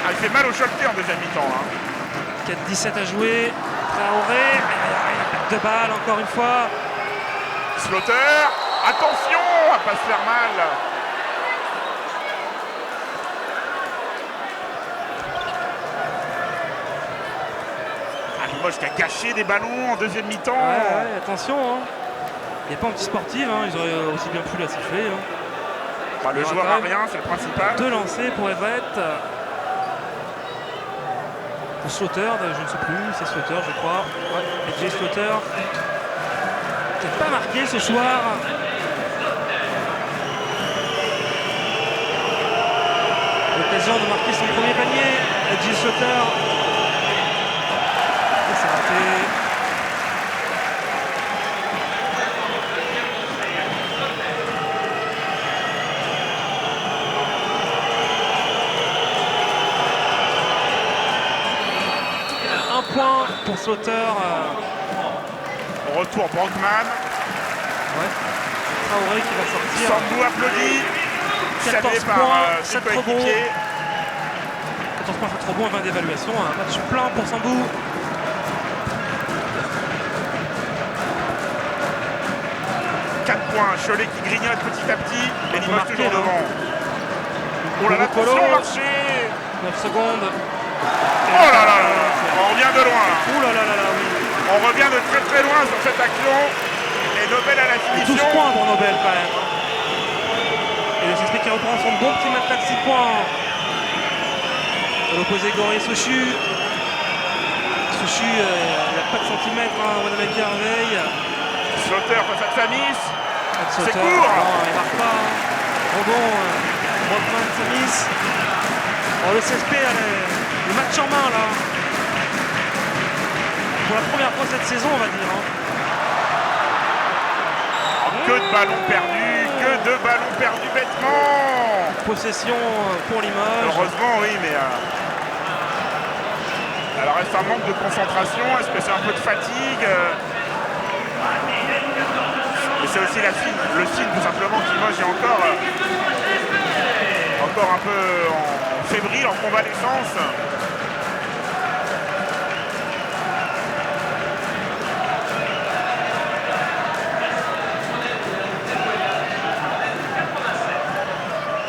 Ah, il fait mal au shoulder en deuxième mi-temps. Hein. 4-17 à jouer. Traoré, perte de balle encore une fois. Slaughter, attention à pas se faire mal. Ah, Limoges qui a gâché des ballons en deuxième mi-temps. Ouais, attention. Hein. Il n'y a pas anti-sportive, hein. Ils auraient aussi bien pu la siffler. Hein. Bah, le joueur a rien, c'est le principal. 2 lancers pour Everett. Pour Slaughter, je ne sais plus, c'est Slaughter je crois. Ouais, Jay Slaughter. Qui n'a pas marqué ce soir. L'occasion de marquer son premier panier. Jay Slaughter. Et c'est raté. Point pour Slaughter. Retour Brockman. Ouais. Traoré qui va sortir. Sambou applaudit. 14 salué par points, ses 7 rebonds. coéquipiers. 14 points, 7 rebonds et 20 d'évaluation. Un match plein pour Sambou. 4 points. Cholet qui grignote petit à petit. Et Limoges toujours là. devant. Oh là là, attention, marché. 9 secondes. Oh là là, on revient de loin. Ouh là là là là, oui. On revient de très très loin sur cette action. Et Nobel à la Et 12 finition. points pour Nobel quand même. Et le CSP qui reprend son bon petit matelas de 6 points. À l'opposé, Goré Sochu. Sochu, il a pas de centimètres, hein. Wanamaker veille. Slaughter face à Tsamis. C'est Sauter, court. non, il marque pas. Rebond, Brockman, Samis. Oh, le CSP a le match en main là. Pour la première fois cette saison, on va dire. Hein. Que de ballons perdus, que de ballons perdus bêtement. Possession pour Limoges. Heureusement, oui, mais... Alors, est-ce un manque de concentration? Est-ce que c'est un peu de fatigue? Et c'est aussi le signe tout simplement que Limoges est encore un peu fébrile, en convalescence.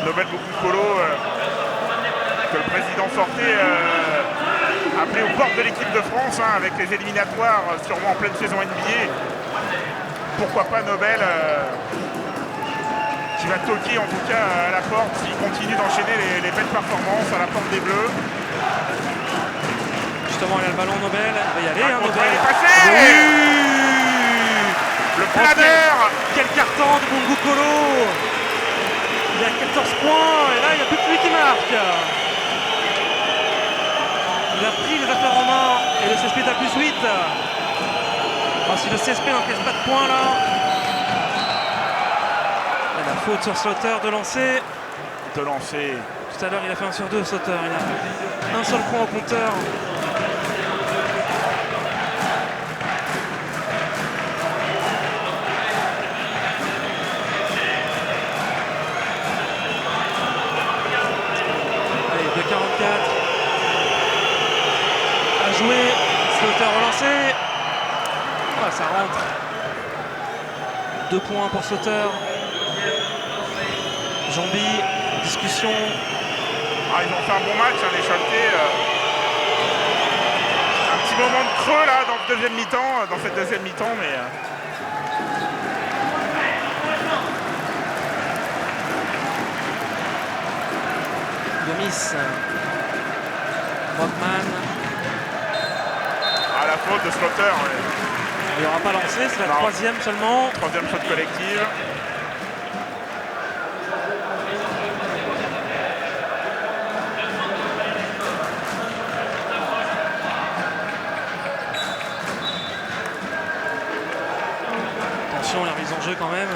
Nobel Boukounkolo, que le président sortait, appelé aux portes de l'équipe de France, hein, avec les éliminatoires sûrement en pleine saison NBA. Pourquoi pas Nobel qui va toquer en tout cas à la porte s'il continue d'enchaîner les belles performances à la porte des Bleus. Justement, il a le ballon Nobel. Il va y aller, hein, Il Nobel. est passé. Oui. Le planeur. Quel carton de Boukounkolo. Il a 14 points et là il n'y a plus que lui qui marque. Il a pris les affaires en main et le CSP est à plus 8. Alors, si le CSP n'encaisse pas de points là, il a la faute sur Slaughter de lancer. De lancer. Tout à l'heure il a fait 1 sur 2 Slaughter. Il a un seul point au compteur. Joué, Slaughter relancé. Ah, ça rentre. 2 points pour Slaughter. Jambi, discussion. Ah, ils ont fait un bon match, hein, les Choletais. Un petit moment de creux là dans cette deuxième mi-temps, mais... Gomis. Brockman. À la faute de Slaughter. Ouais. Il n'y aura pas lancé, c'est la troisième seulement. Troisième faute collective. Attention, la mise en jeu quand même.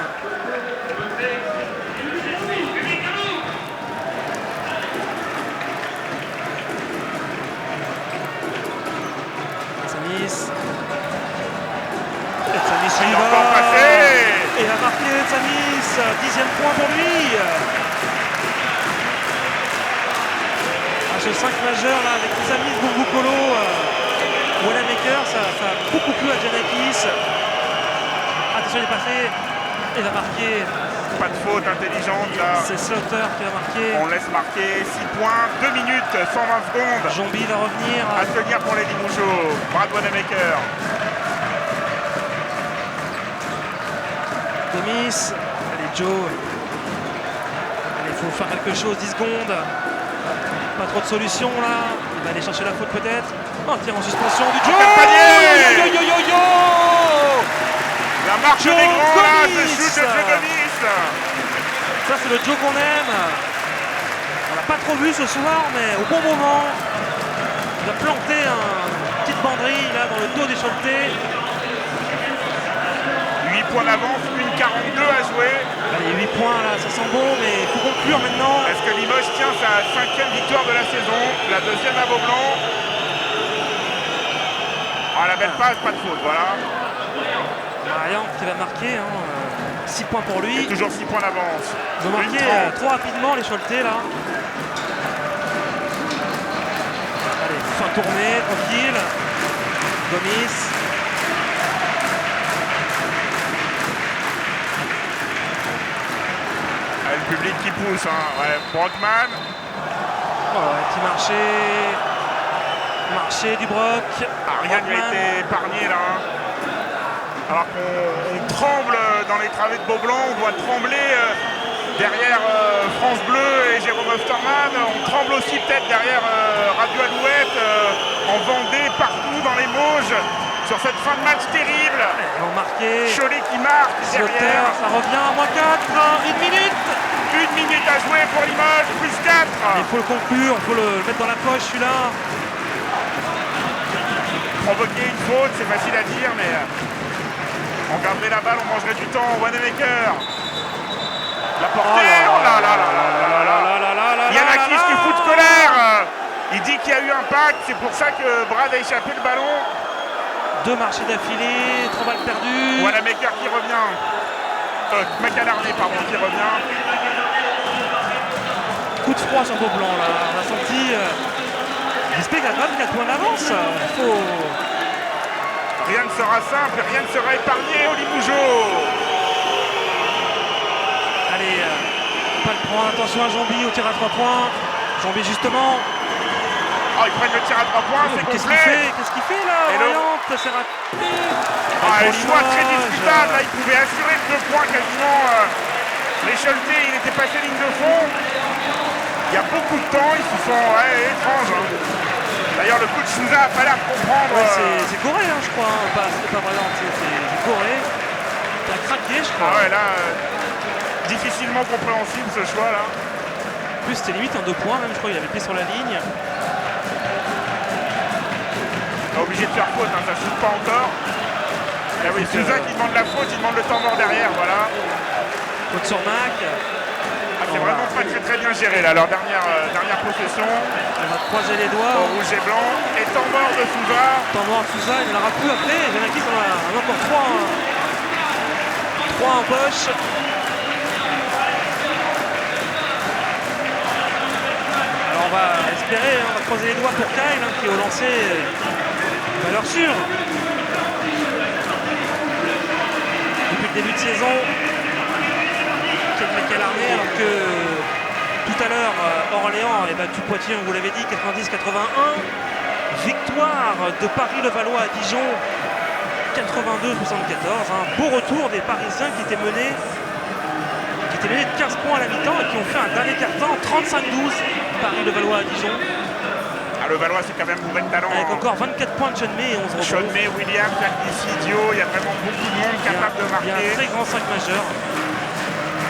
Tsamis il va encore passé. Et il a marqué Tsamis, 10e point pour lui. Ce 5 majeur là avec Tsamis, Boukounkolo, Wanamaker, ça a beaucoup plu à Giannakis. Attention, il est passé. Il a marqué. Pas de faute intelligente là. C'est Slaughter qui a marqué. On laisse marquer 6 points, 2 minutes, 120 secondes. Jambi va revenir. À tenir pour les Limougeaux. Brad Wanamaker. Gomis. Allez, Joe. Allez, il faut faire quelque chose, 10 secondes. Pas trop de solutions là. Il va aller chercher la faute peut-être. Oh, tir en suspension du Joe. Panier. Yo yo yo yo. La marche Joe des grands là, Gomis. ce shoot de Joe Gomis. Ça c'est le Joe qu'on aime. On l'a pas trop vu ce soir, mais au bon moment, il a planté une petite banderille là dans le dos des Choletais. 8 points d'avance, 1,42 à jouer. Allez, 8 points là, ça sent bon, mais il faut conclure maintenant. Est-ce que Limoges tient sa 5e victoire de la saison, la 2e à Beaublanc? Ah, la belle passe, pas de faute, voilà. Marian qui va marquer, hein, 6 points pour lui. Toujours 6 points d'avance. Ils ont marqué trop rapidement les Choletais là. Allez, fin tournée, tranquille. Gomis. mousse. Hein. Ouais, Brockman. Ouais, petit marché du Brock. Ah, rien n'a été épargné là. Hein. Alors qu'on tremble dans les travées de Beaublanc, on doit trembler derrière France Bleu et Jérôme Osterman. On tremble aussi peut-être derrière Radio Alouette, en Vendée, partout dans les Mauges, sur cette fin de match terrible. Ils vont marquer. Cholet qui marque derrière. Ça revient à -4, 1 minute. 1 minute à jouer pour Limoges, +4. Il faut le conclure, il faut le mettre dans la poche celui-là. Provoquer une faute, c'est facile à dire, mais on garderait la balle, on mangerait du temps. Wanamaker. La portée. Oh là là là là là là. Yanakis qui fout de colère. Il dit qu'il y a eu impact, c'est pour ça que Brad a échappé le ballon. 2 marchés d'affilée, 3 balles perdues. Wanamaker qui revient. Macalarné, pardon, qui revient. Coup de froid sur Beaublanc là. On a senti. J'espère qu'il y a quand même 4 points d'avance. Rien ne sera simple, rien ne sera épargné au Limougeau. Allez, pas le point. Attention à Jambi au tir à 3 points. Jambi justement. Oh, ils prennent le tir à 3 points, c'est complet. Qu'est-ce qu'il fait là? Oriente, c'est raté. Le choix très discutable, là, il pouvait assurer le 2 points quasiment. Les Choletais, il était passé ligne de fond. Il y a beaucoup de temps, ils se sont étranges. Hein. D'ailleurs, le coup de Souza a pas l'air de comprendre. Ouais, c'est Corée, hein, je crois. Hein. C'est pas vraiment, c'est Corée. T'as craqué, je crois. Ah ouais, là, difficilement compréhensible ce choix-là. En plus, c'était limite en 2 points, même, je crois qu'il avait pied sur la ligne. Obligé de faire faute, hein, ça ne shoot pas encore. Là oui, Souza qui demande la faute, il demande le temps mort derrière, voilà. Faute sur Mac. Ah, c'est vraiment pas très bien géré là, leur dernière possession. On va croiser les doigts. Au rouge et blanc. Et temps mort de Souza. Temps mort de Souza, il n'en aura plus après. Yanakis en a encore 3 en poche. Alors on va espérer, on va croiser les doigts pour Kyle qui est au lancer. Valeur sûre. Depuis le début de saison, Kyle Macalarné, alors que tout à l'heure, Orléans avait battu Poitiers, on vous l'avait dit, 90-81. Victoire de Paris-Levallois à Dijon, 82-74. Un beau retour des Parisiens qui étaient menés de 15 points à la mi-temps et qui ont fait un dernier quart-temps, 35-12. Paris-Levallois à Dijon. Le Valois, c'est quand même bourré de talent. Avec encore 24 points de Chonmé et 11 rebonds. Chonmé, Williams, Jacques Dio, il y a vraiment beaucoup de monde capable de marquer. Il y a un très grand 5 majeur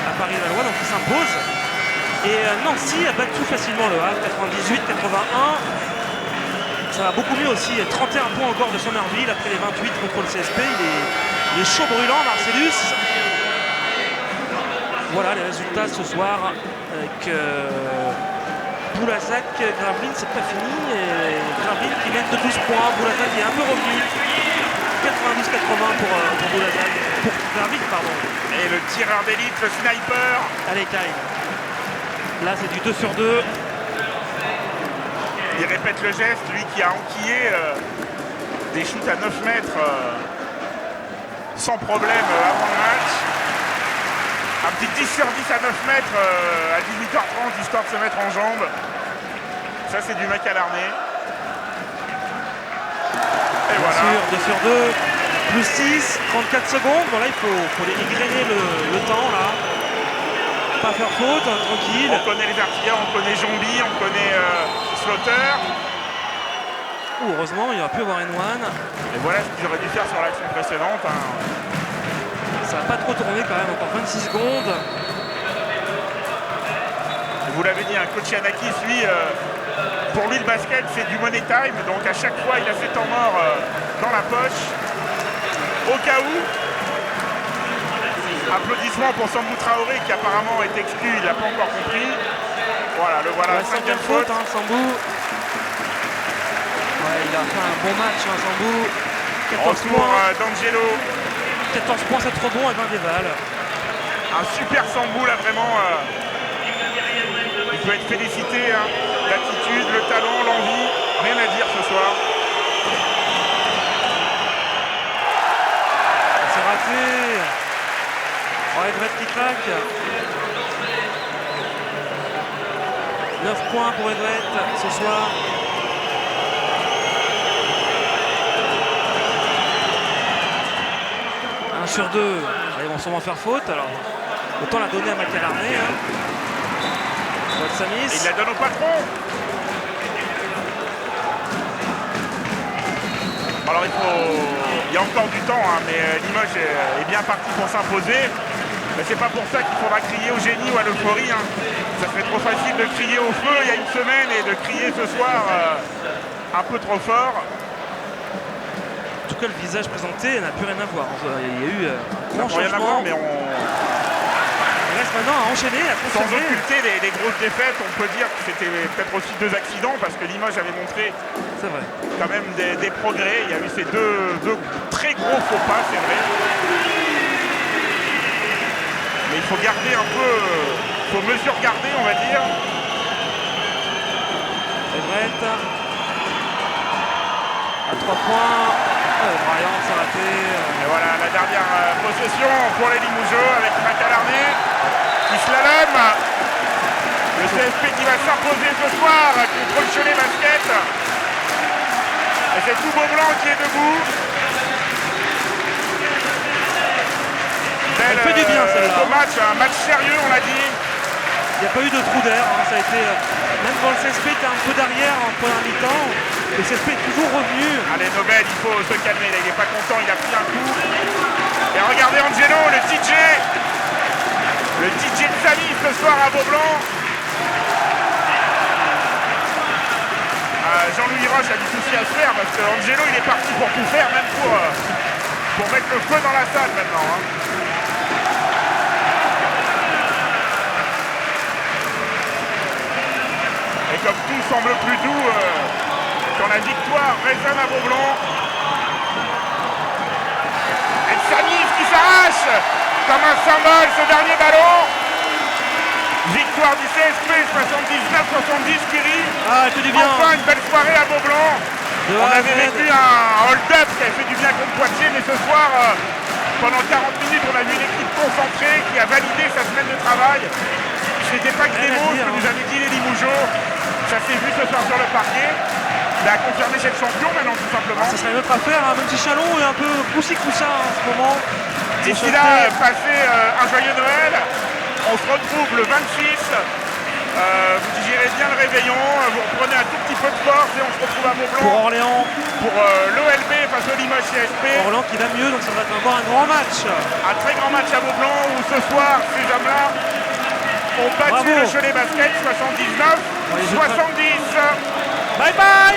à Paris-Levallois, donc il s'impose. Et Nancy a battu facilement le Havre, 98-81. Ça va beaucoup mieux aussi, 31 points encore de Somerville après les 28 contre le CSP. Il est chaud brûlant, Marcellus. Voilà les résultats ce soir avec Boulazac, Gravelines, c'est pas fini. Et Gravelines qui mène de 12 points. Boulazac est un peu revenu. 92-80 pour Boulazac. Pour Gravelines, pardon. Et le tireur d'élite, le sniper. Allez, Kyle. Là, c'est du 2 sur 2. Il répète le geste, lui qui a enquillé des shoots à 9 mètres sans problème avant le match. Un petit 10 sur 10 à 9 mètres à 18h30, histoire de se mettre en jambes. Ça, c'est du Macalarné. Et Bien voilà. sûr, 2 sur 2. Plus 6, 34 secondes. Bon, là, il faut les égrener le temps, là. Pas faire faute, tranquille. On connaît les artilleurs, on connaît Jambi, on connaît Slaughter. Heureusement, il aurait pu avoir N1. Et voilà ce qu'ils auraient dû faire sur l'action précédente. Hein. Ça n'a pas trop tourné quand même, encore 26 secondes. Vous l'avez dit, un coach Yanakis, lui, pour lui le basket c'est du money time, donc à chaque fois il a ses temps morts dans la poche. Au cas où, applaudissements pour Sambou Traoré qui apparemment est exclu, il n'a pas encore compris. Voilà, le voilà, Ouais, 5e faute. Hein, Sambou. Ouais, il a fait un bon match, hein, Sambou. 14 Retour points. d'Angelo. 14 points, 7 rebonds et 20 dévales. Un super Sambou là, vraiment. Il peut être félicité. Hein. L'attitude, le talent, l'envie. Rien à dire ce soir. C'est raté. Oh, Everett qui craque. 9 points pour Everett ce soir. Un sur 2, ils vont sûrement faire faute. Alors, autant la donner à Macalarné. Hein. Et il la donne au patron. Alors il y a encore du temps, hein, mais Limoges est bien parti pour s'imposer. Mais c'est pas pour ça qu'il faudra crier au génie ou à l'euphorie. Hein. Ça serait trop facile de crier au feu il y a une semaine et de crier ce soir un peu trop fort. En tout cas, le visage présenté n'a plus rien à voir. Il y a eu un grand rien à voir, changement. mais Il reste maintenant à enchaîner, à sans conserver. occulter les grosses défaites, on peut dire que c'était peut-être aussi 2 accidents parce que Limoges avait montré C'est vrai. quand même des progrès. Il y a eu ces deux très gros faux pas, c'est vrai. Mais il faut garder un peu, il faut mesure garder, on va dire. Everett à 3 points. Brian s'est raté. Et voilà la dernière possession pour les Limougeaux avec Macalarné qui slalome. Le CSP qui va s'imposer ce soir contre le Cholet Basket. Et c'est tout Beaublanc qui est debout. Elle fait du bien celle-là. Un match sérieux on l'a dit. Il n'y a pas eu de trou d'air. Hein. Ça a été, même quand le CSP était un peu derrière en première mi-temps, le CSP est toujours revenu. Allez Nobel, il faut se calmer là, il n'est pas content, il a pris un coup. Et regardez Angelo, le DJ de Samy ce soir à Beaublanc. Jean-Louis Roche a du souci à se faire parce que Angelo il est parti pour tout faire, même pour mettre le feu dans la salle maintenant. Hein. Et comme tout semble plus doux quand la victoire résonne à Beaublanc. Et Samy qui s'arrache comme un symbole ce dernier ballon. Victoire du CSP 79-70 Kiri. Ah, elle fait du bien. Enfin une belle soirée à Beaublanc. On avait vécu un hold-up qui a fait du bien contre Poitiers, mais ce soir, pendant 40 minutes, on a vu une équipe concentrée qui a validé sa semaine de travail. Ce n'était pas que des mots, ce que nous avaient dit les Limougeaux. Ça s'est vu ce soir sur le parquet. Il a confirmé chez le champion maintenant tout simplement. Ça serait une autre affaire, hein. Même si Chalon est un peu poussi-coussa en ce moment. D'ici là, passez un joyeux Noël. On se retrouve le 26. Vous digérez bien le réveillon, vous reprenez un tout petit peu de force et on se retrouve à Beaublanc Pour Orléans. Pour l'OLB face au Limoges CSP. Orléans qui va mieux, donc ça va être encore un grand match. Un très grand match à Beaublanc où ce soir, ces hommes-là ont battu le Cholet Basket 79-70. Bye bye.